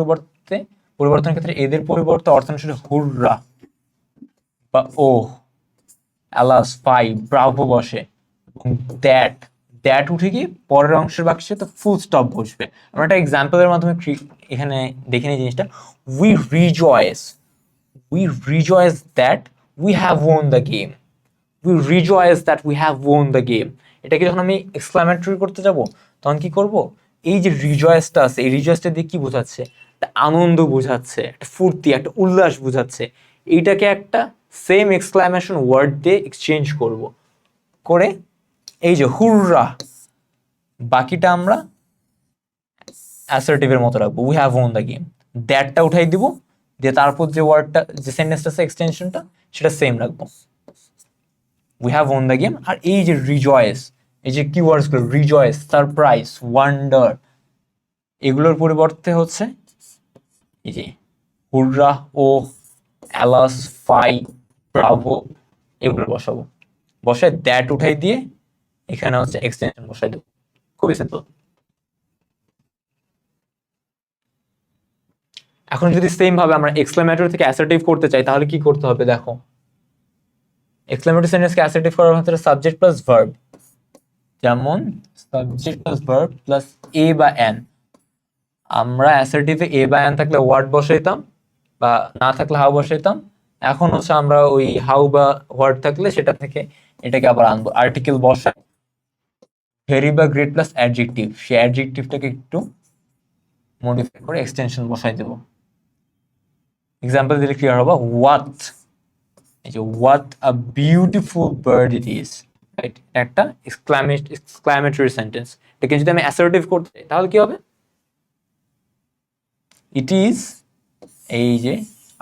পরিবর্তনের ক্ষেত্রে এদের পরিবর্তে অর্থানুসারে হুররা বা ও, অ্যালাস, ফাই, ব্রাভো বসে, এবং দ্যাট, দ্যাট উঠে গিয়ে পরের অংশের বাক্যের সাথে ফুল স্টপ বসবে। আমরা একটা এক্সাম্পলের মাধ্যমে এখানে দেখে নিই জিনিসটা। We rejoice, we rejoice that we have won the game, we rejoice that we have won the game. এটাকে যখন আমি এক্সক্লামেটরি করতে যাব তখন কি করব, এই যে রিজয়েসটা আছে, এই রিজয়েসটা দিয়ে কি বোঝাচ্ছে, একটা আনন্দ বোঝাচ্ছে, একটা ফুর্তি, একটা উল্লাস বোঝাচ্ছে। এইটাকে একটা সেম এক্সক্লামেশন ওয়ার্ড দিয়ে এক্সচেঞ্জ করব, করে এই যে হুররা, বাকিটা আমরা অ্যাসার্টিভের মতো রাখবো, we have won the game. দ্যাটটা উঠাই দিব, দিয়ে তারপর যে ওয়ার্ডটা, যে সেন্টেন্সটা আছে এক্সটেনশনটা, সেটা সেম রাখবো, we have won the game. আর এই যে রিজয়েস, এই যে কিওয়ার্ডসগুলো রিজয়েস, সারপ্রাইজ, ওয়ান্ডার, এগুলোর পরিবর্তে হচ্ছে এই যে হুররা, ও, অ্যালাস, ফাই, ব্রাভো, এগুলো বসাবো। বসায় দ্যাট উঠাই দিয়ে এখানে হচ্ছে এক্সটেনশন বসাই দেবো। খুবই সিম্পল। এখন যদি সেম ভাবে আমরা এক্সক্লেমেটরি থেকে অ্যাসার্টিভ করতে চাই তাহলে কি করতে হবে দেখো। এক্সক্লেমেটরি সেন্টেন্সকে অ্যাসার্টিভ করার ক্ষেত্রে সাবজেক্ট প্লাস ভার্ব, যেমন সাবজেক্ট প্লাস ভার্ব প্লাস এ বা এন। আমরা অ্যাসার্টিভে এ বা এন থাকলে ওয়ার্ড বসাইতাম, বা না থাকলে হাউ বসাইতাম। এখন হচ্ছে আমরা ওই হাউ বা ওয়ার্ড থাকলে সেটা থেকে এটাকে আবার আনবো, আর্টিকেল বসাই, ভেরি বা গ্রেট প্লাস অ্যাডজেক্টিভ, সেই অ্যাডজেক্টিভটাকে একটু মডিফাই করে এক্সটেনশন বসাই দেব। এক্সাম্পল দিলে ক্লিয়ার হবে। হোয়াট, এই যে what a beautiful bird it is, right, একটা এক্সক্লামেটরি সেন্টেন্স। এটাকে যদি আমি অ্যাসার্টিভ করতে চাই তাহলে কি হবে, ইট ইজ, এই যে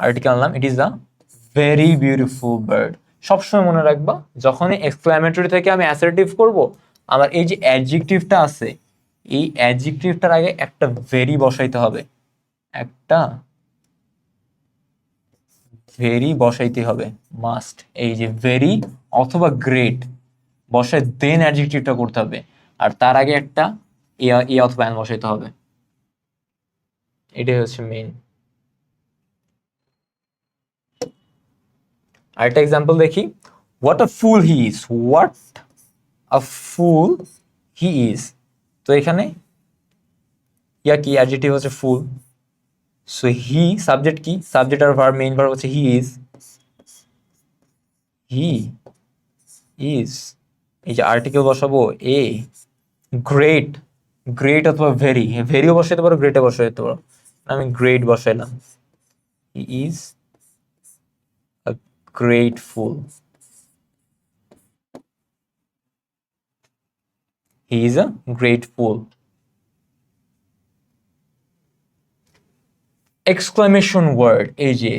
আর্টিকেল আনলাম, ইট is a very beautiful bird. সবসময় মনে রাখবা যখনই এক্সক্লামেটরি থেকে আমি অ্যাসার্টিভ করব, আমার এই যে অ্যাডজেক্টিভটা আছে, এই অ্যাডজেক্টিভটার আগে একটা ভেরি বসাইতে হবে, একটা ভেরি বসাইতে হবে মাস্ট। এই যে ভেরি অথবা গ্রেট বসায় দেন অ্যাডজেক্টিভটা করতে হবে, আর তার আগে একটা এ অথবা অ্যান বসাইতে হবে। এটাই হচ্ছে মেইন। আরেকটা এক্সাম্পল দেখি। What a fool he is, what a fool he is. তো এখানে ইয়া কি, অ্যাডজেক্টিভ হচ্ছে ফুল, সো হি সাবজেক্ট কি, সাবজেক্ট আর ভার্ব, মেইন ভার্ব হচ্ছে হি ইজ, হি ইজ, এই যে আর্টিকেল বসাবো এ, গ্রেট, গ্রেট অথবা ভেরি, ভেরিও বসাইতে পারো, গ্রেটে বসাইতে পারো, আমি গ্রেট বসাইলাম, he is a great fool, he is a great fool. Exclamation word, এই যে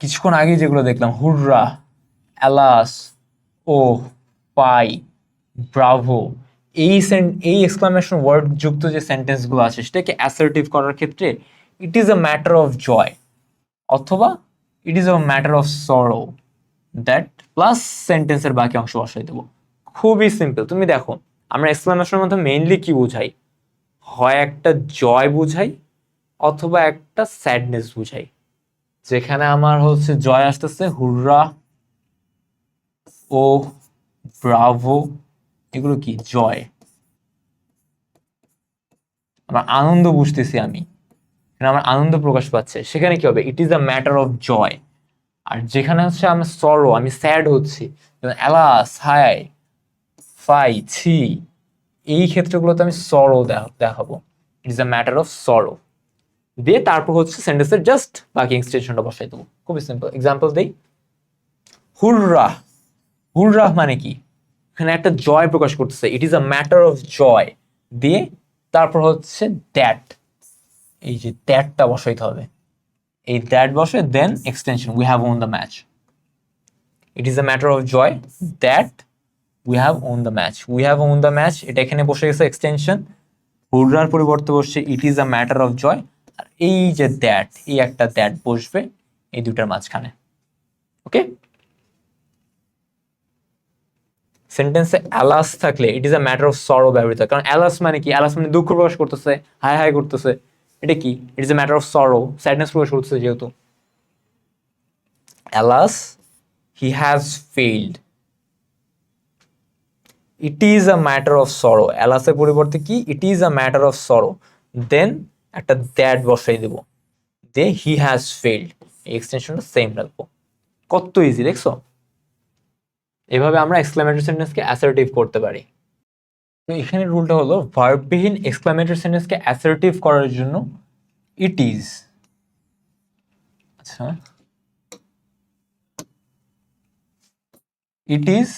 কিছুক্ষণ আগে যেগুলো দেখলাম, hurrah, alas, oh, fie, bravo, এই এক্সক্লামেশন ওয়ার্ড যুক্ত যে সেন্টেন্সগুলো আছে সেটাকে অ্যাসার্টিভ করার ক্ষেত্রে it is a matter of joy অথবা it is a matter of sorrow, that plus সেন্টেন্সের বাকি অংশ বসাই দেবো। খুবই সিম্পল। তুমি দেখো আমরা এক্সক্লামেশনের মধ্যে মেইনলি কি বুঝাই, হয় একটা জয় বুঝাই অথবা একটা স্যাডনেস বুঝাই। যেখানে আমার হচ্ছে জয় আসতেছে হুররা, ও, ব্রাভো, এগুলো কি জয়, আমার আনন্দ বুঝতেছি আমি, আমার আনন্দ প্রকাশ পাচ্ছে, সেখানে কি হবে, it is a matter of joy. আর যেখানে হচ্ছে আমি সরো, আমি স্যাড হচ্ছি, অ্যালাস, হাই, ফাই, ছি, এই ক্ষেত্রগুলোতে আমি সরো দেখাবো, ইট ইজ আ ম্যাটার অফ সরো দিয়ে তারপর হচ্ছে সেন্টেন্সের জাস্ট বাকি এক্সটেনশনটা বসাই দেবো। খুবই সিম্পল। এক্সাম্পল দেই, হুররা, হুররা মানে কি, এখানে একটা জয় প্রকাশ করতেছে, it is a matter of joy দিয়ে তারপর হচ্ছে দ্যাট, এই যে দ্যাটটা বসাইতে হবে, এই দ্যাট বসে then extension we have won the match. It is a matter of joy that we have won the match, we have won the match, এটা এখানে বসে গেছে এক্সটেনশন, হুডরার পরিবর্তে বসছে it is a matter of joy, আর এই যে দ্যাট, এই একটা দ্যাট বসবে এই দুটার মাঝখানে। ওকে, সেন্টেন্সে অ্যালাস থাকলে ইট ইজ আ ম্যাটার অফ সরো ব্যবহৃত হয়, কারণ অ্যালাস মানে কি, অ্যালাস মানে দুঃখ প্রকাশ করতেছে, হাই হাই করতেছে, এটা কি, it is a matter of sorrow, sadness প্রকাশ করতেছে যেহেতু। Alas he has failed, it is a matter of sorrow, অ্যালাসের পরিবর্তে কি, it is a matter of sorrow, then একটা দ্যাট বসাই দেবো, দে হি হ্যাজ ফেইল্ড, এই এক্সটেনশনটা সেম রাখবো। কত ইজি দেখছো, এভাবে আমরা এক্সক্লেমেটরি সেন্টেন্সকে অ্যাসার্টিভ করতে পারি। তো এখানে রুলটা হলো ভার্ববিহীন এক্সক্লেমেটরি সেন্টেন্সকে অ্যাসার্টিভ করার জন্য ইট ইজ, আচ্ছা ইট ইজ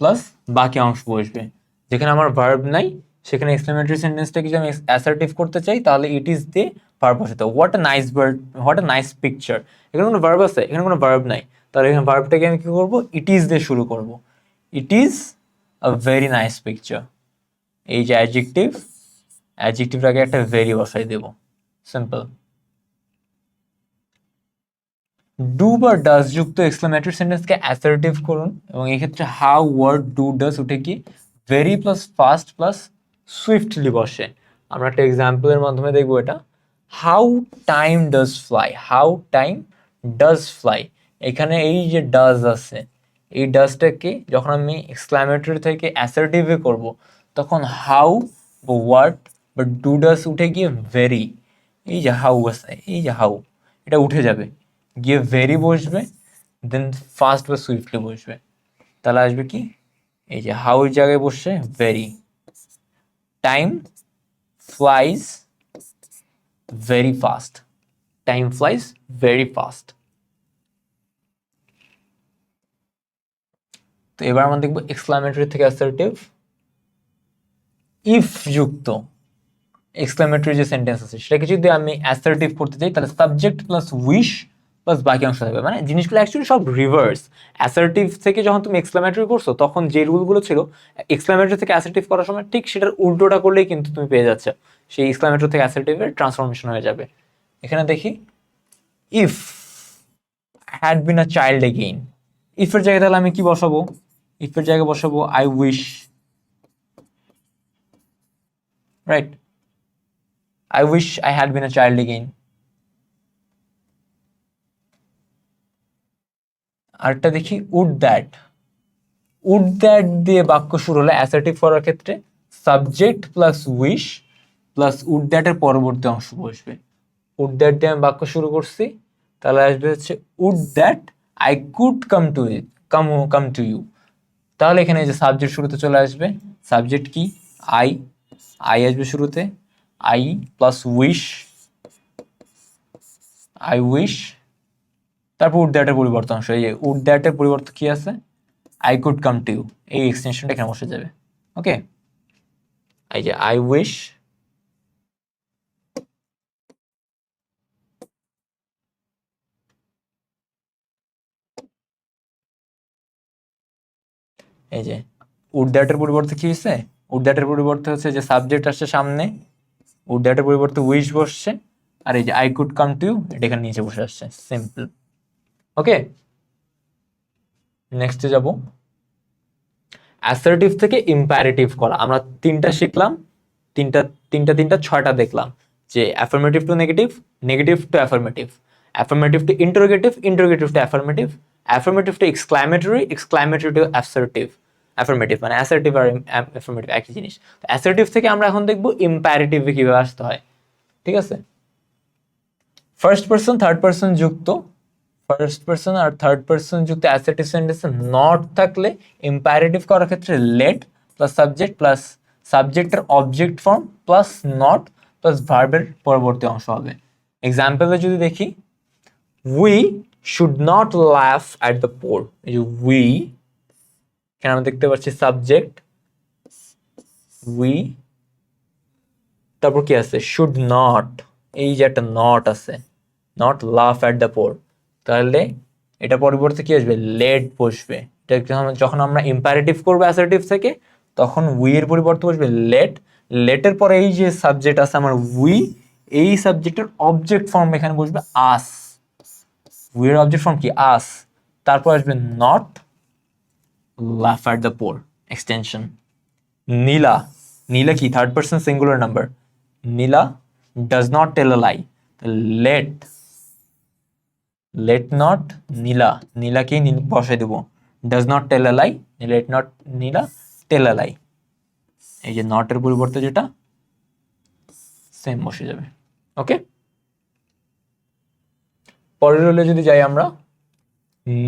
প্লাস বাকি অংশ বসবে, যেখানে আমার ভার্ব নাই সেখানে এক্সক্লেমেটরি সেন্টেন্সটাকে যদি আমি অ্যাসার্টিভ করতে চাই তাহলে ইট ইজ দিয়ে ভার্ব বসাতে, what a nice bird, what a nice picture, এখানে কোনো ভার্ব আছে, এখানে কোনো ভার্ব নাই, তাহলে এখানে ভার্বটাকে আমি কি করবো, ইট ইজ দিয়ে শুরু করব, ইট is a very nice picture, এই যে অ্যাডজেক্টিভ, অ্যাডজেক্টিভটাকে একটা ভেরি বসাই দেব, সিম্পল। ডু বা ডাজ যুক্ত এক্সক্লেমেটরি সেন্টেন্সকে অ্যাসার্টিভ করুন, এবং এই ক্ষেত্রে হাউ ওয়ার্ড ডু ডাজ উঠে কি very plus fast plus swiftly বসে। আমরা একটা এক্সাম্পলের মাধ্যমে দেখবো এটা, how time does fly, how time does fly, এখানে এই যে ডাজ আছে, এই ডাজটাকে যখন আমি এক্সক্লেমেটরি থেকে অ্যাসার্টিভে করব তখন হাউ বা ওয়ার্ড বা ডু ডাজ উঠে গিয়ে ভেরি, এই যে হাউ আছে, এই যে হাউ, এটা উঠে যাবে, গিয়ে ভেরি বসবে, দেন ফাস্ট বা সুইফটলি বসবে, তাহলে আসবে কি, এই যে হাউ এর জায়গায় বসছে very, time flies very fast, time flies very fast. তো এবার আমরা দেখবো এক্সক্লামেটরি থেকে অ্যাসার্টিভ, ইফ যুক্ত এক্সক্লামেটরি যে সেন্টেন্স আছে সেটাকে যদি আমি অ্যাসার্টিভ করতে চাই তাহলে সাবজেক্ট প্লাস উইশ প্লাস বাকি অংশ থাকবে, মানে জিনিসগুলো অ্যাকচুয়ালি সব রিভার্স। অ্যাসার্টিভ থেকে যখন তুমি এক্সক্লামেটরি করছো তখন যে রুলগুলো ছিল এক্সক্লামেটরি থেকে অ্যাসার্টিভ করার সময় ঠিক সেটার উল্টোটা করলেই কিন্তু তুমি পেয়ে যাচ্ছ, সেই এক্সক্লামেটরি থেকে অ্যাসার্টিভের ট্রান্সফরমেশন হয়ে যাবে। এখানে দেখি, if had been a child again, ইফের জায়গায় তাহলে আমি কি বসাবো, ইফের জায়গায় বসাবো I wish, right, I wish I had been a child again. আরেকটা দেখি, would that, would that দিয়ে বাক্য শুরু হলে অ্যাসার্টিভ করার ক্ষেত্রে subject plus wish plus would that এর পরবর্তী অংশ বসবে, would that দিয়ে আমি বাক্য শুরু করছি, তাহলে আসবে হচ্ছে would that I could come to you, তাহলে এখানে যে সাবজেক্ট শুরুতে চলে আসবে, সাবজেক্ট কি আই, আই আসবে শুরুতে, I plus wish, I wish, তারপর উড দ্যাটের পরিবর্তন অংশ, এই যে উড দ্যাটের পরিবর্তন কি আছে, I could come to you, এই এক্সটেনশনটা এখানে বসে যাবে। ওকে, এই যে আই উইশ, এই যে উড দ্যাটের পরিবর্তে কি হয়েছে, উড দ্যাটের পরিবর্তে হচ্ছে যে সাবজেক্ট আসছে সামনে, উড দ্যাটের পরিবর্তে উইশ বসছে, আর এই যে I could come to you এটা এখানে নিচে বসে আসছে, সিম্পল। ওকে, নেক্সটে যাব, অ্যাসার্টিভ থেকে ইম্পারেটিভ করা। আমরা তিনটা শিখলাম, তিনটা ছয়টা দেখলাম, যে affirmative two negative, negative two affirmative, affirmative two interrogative, interrogative two affirmative, affirmative two exclamatory, exclamatory two assertive. Affirmative মানে অ্যাসার্টিভ আর অ্যাফার্মেটিভ একই জিনিস। অ্যাসার্টিভ থেকে আমরা এখন দেখবো ইম্পারেটিভে কিভাবে আসতে হয়, ঠিক আছে। ফার্স্ট পারসন থার্ড পারসন যুক্ত, ফার্স্ট পারসন আর থার্ড পারসন যুক্ত অ্যাসার্টিভ সেন্টেন্সে নট থাকলে ইম্পারেটিভ করার ক্ষেত্রে লেট প্লাস সাবজেক্ট প্লাস সাবজেক্টের object form plus not plus ভার্বের পরবর্তী অংশ হবে। এক্সাম্পলে যদি দেখি, we should not laugh at the পোর, এই যে উই, এখানে আমরা দেখতে পাচ্ছি সাবজেক্ট উই, তারপর কি আছে শুড নট, এই যে একটা নট আছে, নট লাফ অ্যাট দ্য পোর, তাহলে এটা পরিবর্তে কি আসবে, লেট বসবে। এটা যখন আমরা ইম্পারেটিভ করবো অ্যাসার্টিভ থেকে, তখন উই এর পরিবর্তে বসবে লেট। লেটের পরে এই যে সাবজেক্ট আছে আমার উই, এই সাবজেক্টের অবজেক্ট ফর্ম এখানে বসবে আস। উই এর অবজেক্ট ফর্ম কি, আস। তারপর আসবে not laugh at the poor extension. Nila, Nila কি third person singular number, Nila does not tell a lie, let, let not Nila, নীলাকেই বসাই দেবো, does not tell a lie, let not Nila tell a lie. এই যে নটের পরিবর্তে যেটা সেম বসে যাবে। ওকে, পরের রোলে যদি যাই আমরা,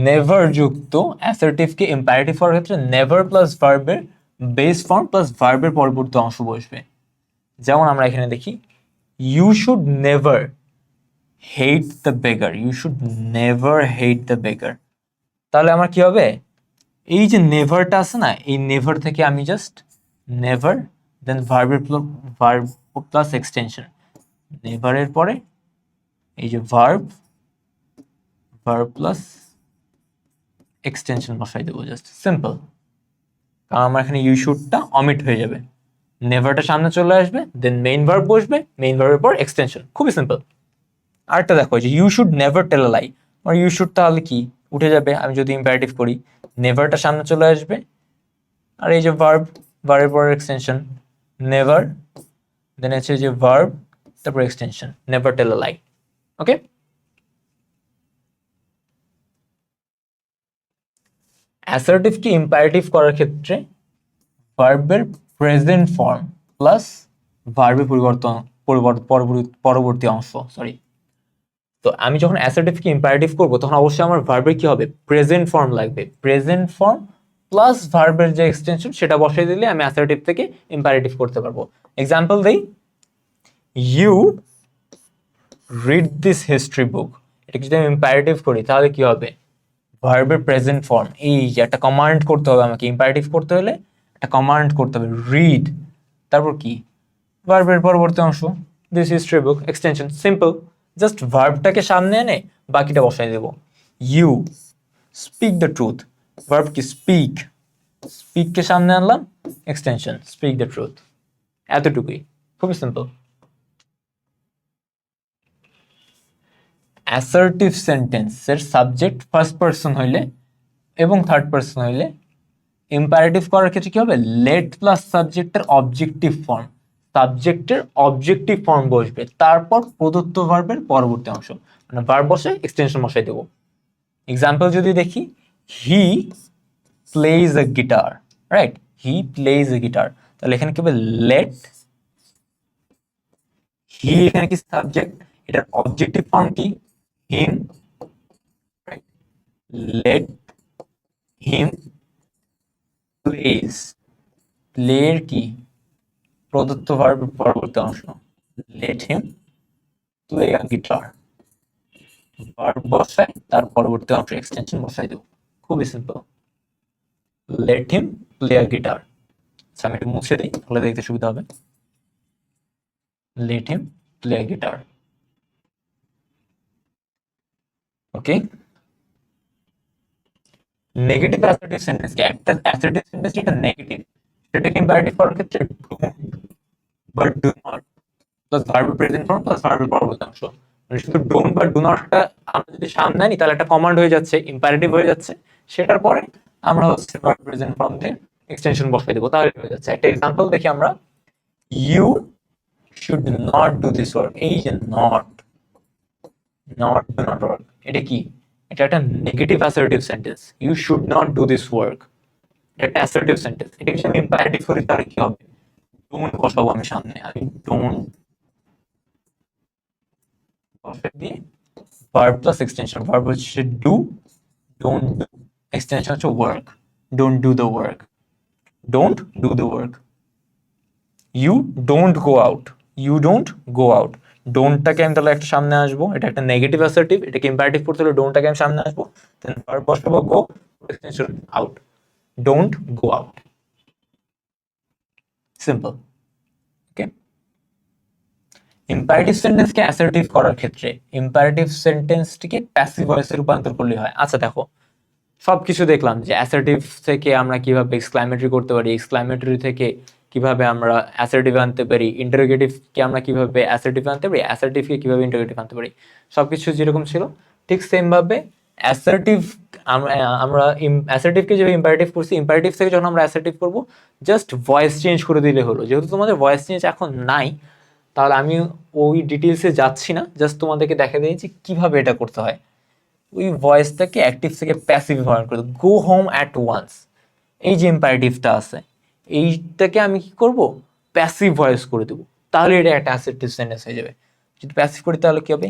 নেভার যুক্ত অ্যাসার্টিভকে ইম্পারেটিভ করার ক্ষেত্রে নেভার প্লাস ভার্বের বেস ফর্ম প্লাস ভার্বের পরবর্তী অংশ বসবে। যেমন আমরা এখানে দেখি, you should never hate the beggar, you should never hate the beggar. তাহলে আমার কি হবে, এই যে নেভারটা আছে না, এই নেভার থেকে আমি জাস্ট নেভার দেন ভার্বের ভার্ব প্লাস এক্সটেনশন, নেভারের পরে এই যে ভার্ব, ভার্ব প্লাস এক্সটেনশন বসাই দেবো, জাস্ট সিম্পল। কারণ আমার এখানে ইউ শুডটা অমিট হয়ে যাবে, নেভারটা সামনে চলে আসবে, দেন মেইন ভার্ব বসবে, মেইন ভার্বের পর এক্সটেনশন, খুবই সিম্পল। আরেকটা দেখো, যে you should never tell a lie, আর ইউ শুড তাহলে কি উঠে যাবে, আমি যদি ইম্পারেটিভ করি, নেভারটা সামনে চলে আসবে, আর এই যে ভার্ব, ভার্বের পর এক্সটেনশন, নেভার, দেন হচ্ছে যে ভার্ব, তারপর extension, never tell a lie. Okay, অ্যাসার্টিভকে imperative করার ক্ষেত্রে ভার্বের প্রেজেন্ট ফর্ম প্লাস ভার্বের পরবর্তী অংশ, সরি। তো আমি যখন অ্যাসার্টিভকে ইম্পারেটিভ করবো, তখন অবশ্যই আমার ভার্বের কি হবে, প্রেজেন্ট ফর্ম লাগবে, প্রেজেন্ট ফর্ম প্লাস ভার্বের যে এক্সটেনশন সেটা বসাই দিলে আমি অ্যাসার্টিভ থেকে ইম্পারেটিভ করতে পারবো। এক্সাম্পল দেই, you read this history book, এটাকে যদি আমি ইম্পারেটিভ করি তাহলে কি হবে, ভার্বের প্রেজেন্ট ফর্ম, এই যে একটা কমান্ড করতে হবে আমাকে, ইম্পারেটিভ করতে হলে একটা কমান্ড করতে হবে, রিড, তারপর কি, ভার্বের পরবর্তী অংশ, this history book, extension, simple. Just ভার্বটাকে সামনে এনে বাকিটা বসাই দেবো। You speak the truth, verb কি স্পিক, স্পিককে সামনে আনলাম, এক্সটেনশন, স্পিক দ্য ট্রুথ, এতটুকুই, খুবই সিম্পল। অ্যাসার্টিভ সেন্টেন্সের সাবজেক্ট ফার্স্ট পার্সন হইলে এবং থার্ড পার্সন হইলে ইম্পারেটিভ করার ক্ষেত্রে কি হবে, লেট প্লাস সাবজেক্টের অবজেক্টিভ ফর্ম, সাবজেক্টের অবজেক্টিভ ফর্ম বসবে, তারপর প্রদত্ত ভার্বের পরবর্তী অংশ, মানে ভার্ব বসে এক্সটেনশন বসাই দেবো। এক্সাম্পল যদি দেখি, he plays a guitar, right, he plays a guitar, তাহলে এখানে কি হবে, লেট, হি এখানে কি সাবজেক্ট, এটার অবজেক্টিভ ফর্ম কি, হিম, রাইট, লেট হিম প্লেজ, প্লের কি প্রদত্ত ভার্বের পরবর্তী অংশ, let him play a guitar, verb বসায় তার পরবর্তী অংশ এক্সটেনশন বসাই দেব, খুবই simple, let him play a guitar. আচ্ছা আমি একটু মুছে দিই তাহলে দেখতে সুবিধা হবে, let him play a guitar. Okay, negative assertive sentence কি, একটা অ্যাসার্টিভ সেন্টেন্স যেটা নেগেটিভ সেটাকে ইম্পারেটিভ করার ক্ষেত্রে বাট ডু নট প্লাস ভার্বের প্রেজেন্ট ফর্ম প্লাস ভার্বের পরবর্তী অংশ, মানে শুধু ডোন্ট বা ডু নটটা আমরা যদি সামনে আনি তাহলে একটা কমান্ড হয়ে যাচ্ছে, ইম্পারেটিভ হয়ে যাচ্ছে, সেটার পরে আমরা হচ্ছে ভার্ব প্রেজেন্ট ফর্ম দিয়ে এক্সটেনশন বসাই দেবো, তাহলে হয়ে যাচ্ছে। একটা এক্সাম্পল দেখি আমরা, you should not do this work, এই যে not, not do not work, এটা কি, এটা একটা negative assertive sentence, you should not do this work, এটা একটা অ্যাসার্টিভ সেন্টেন্স, এটাকে যদি আমি ইম্পারেটিভ করি তাহলে কি হবে, ডোন্ট বসাবো আমি সামনে, আমি ডোন্ট বসাই দিয়ে verb plus extension, verb হচ্ছে do, don't do, extension হচ্ছে work, don't do the work, don't do the work, you don't go out, you don't go out, ডোন্টটাকে আমি তাহলে একটা সামনে আসবো, এটা একটা নেগেটিভ অ্যাসার্টিভ, এটাকে ইম্পারেটিভ করতে হলে ডোন্টটাকে আমি সামনে আসবো, দেন ভার্ব বসাবো go, extension out, don't go out, simple. Okay, imperative সেন্টেন্সকে অ্যাসার্টিভ করার ক্ষেত্রে ইম্পারেটিভ সেন্টেন্সটিকে প্যাসিভ ভয়েসে রূপান্তর করলে হয়। আচ্ছা দেখো, সবকিছু দেখলাম যে অ্যাসার্টিভ থেকে আমরা কিভাবে এক্সক্লামেটরি করতে পারি, এক্সক্লামেটরি থেকে কিভাবে আমরা অ্যাসার্টিভ আনতে পারি, ইন্টারোগেটিভকে আমরা কিভাবে অ্যাসার্টিভ আনতে পারি, অ্যাসার্টিভকে কিভাবে ইন্টারোগেটিভ আনতে পারি, সবকিছু যেরকম ছিল ঠিক সেম ভাবে অ্যাসার্টিভ আমরা অ্যাসার্টিভকে যেভাবে ইম্পারেটিভ করছি, ইম্পারেটিভ থেকে যখন আমরা অ্যাসার্টিভ করবো জাস্ট ভয়েস চেঞ্জ করে দিলে হলো। যেহেতু তোমাদের ভয়েস চেঞ্জ এখন নাই, তাহলে আমি ওই ডিটেলসে যাচ্ছি না, জাস্ট তোমাদেরকে দেখা দিই যে কিভাবে এটা করতে হয়। ওই ভয়েসটাকে অ্যাক্টিভ থেকে প্যাসিভ ব্যবহার করে গো হোম অ্যাট ওয়ান্স, এই যে ইম্পারেটিভটা আছে এইটাকে আমি কি করব, প্যাসিভ ভয়েস করে দেবো, তাহলে এটা একটা অ্যাসার্টিভ সেন্টেন্স হয়ে যাবে। যদি প্যাসিভ করি তাহলে কি হবে,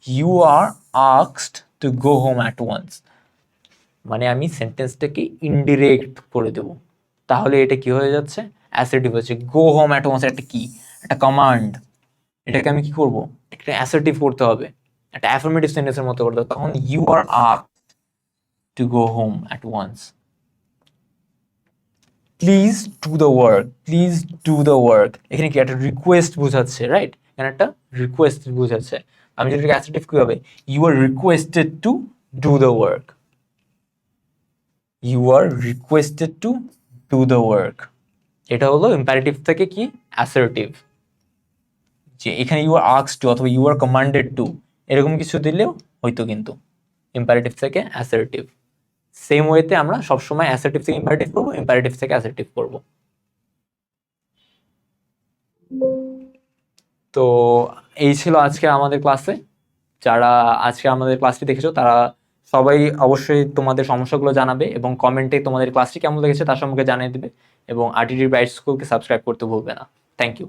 you are asked to go home at once, মানে আমি সেন্টেন্সটাকে ইনডিরেক্ট করে দেবো, তাহলে এটা কি হয়ে যাচ্ছে, অ্যাসার্টিভ হচ্ছে। গো হোম অ্যাট ওয়ান্স একটা কি, একটা কমান্ড, এটাকে আমি কি করব, একটা অ্যাসার্টিভ করতে হবে, একটা অ্যাফার্মেটিভ সেন্টেন্সের মতো করতে হবে। তখন you are asked to go home at once, please do the work, please do the work, এখানে কি একটা রিকোয়েস্ট বোঝাচ্ছে, রাইট, এখানে একটা রিকোয়েস্ট বোঝাচ্ছে। আমি যদি অ্যাসার্টিভ কি হবে, you are requested to do the work, you are requested to do the work, এটা হলো ইম্পারেটিভ থেকে কি অ্যাসার্টিভ। যে এখানে ইউ আর আস্কড টু অথবা ইউ আর কমান্ডেড টু এরকম কিছু দিলেও হয়তো, কিন্তু ইম্পারেটিভ থেকে অ্যাসার্টিভ। সেম ওয়েতে আমরা সবসময় অ্যাসার্টিভ থেকে ইম্পারেটিভ করবো, ইম্পারেটিভ থেকে অ্যাসার্টিভ করবো। তো এই ছিল আজকে আমাদের ক্লাসে। যারা আজকে আমাদের ক্লাসটি দেখেছো তারা সবাই অবশ্যই তোমাদের সমস্যাগুলো জানাবে এবং কমেন্টে তোমাদের ক্লাসটি কেমন লেগেছে তার সম্পর্কে জানিয়ে দিবে, এবং আরটিডি ব্রাইট স্কুলকে সাবস্ক্রাইব করতে ভুলবে না। Thank you.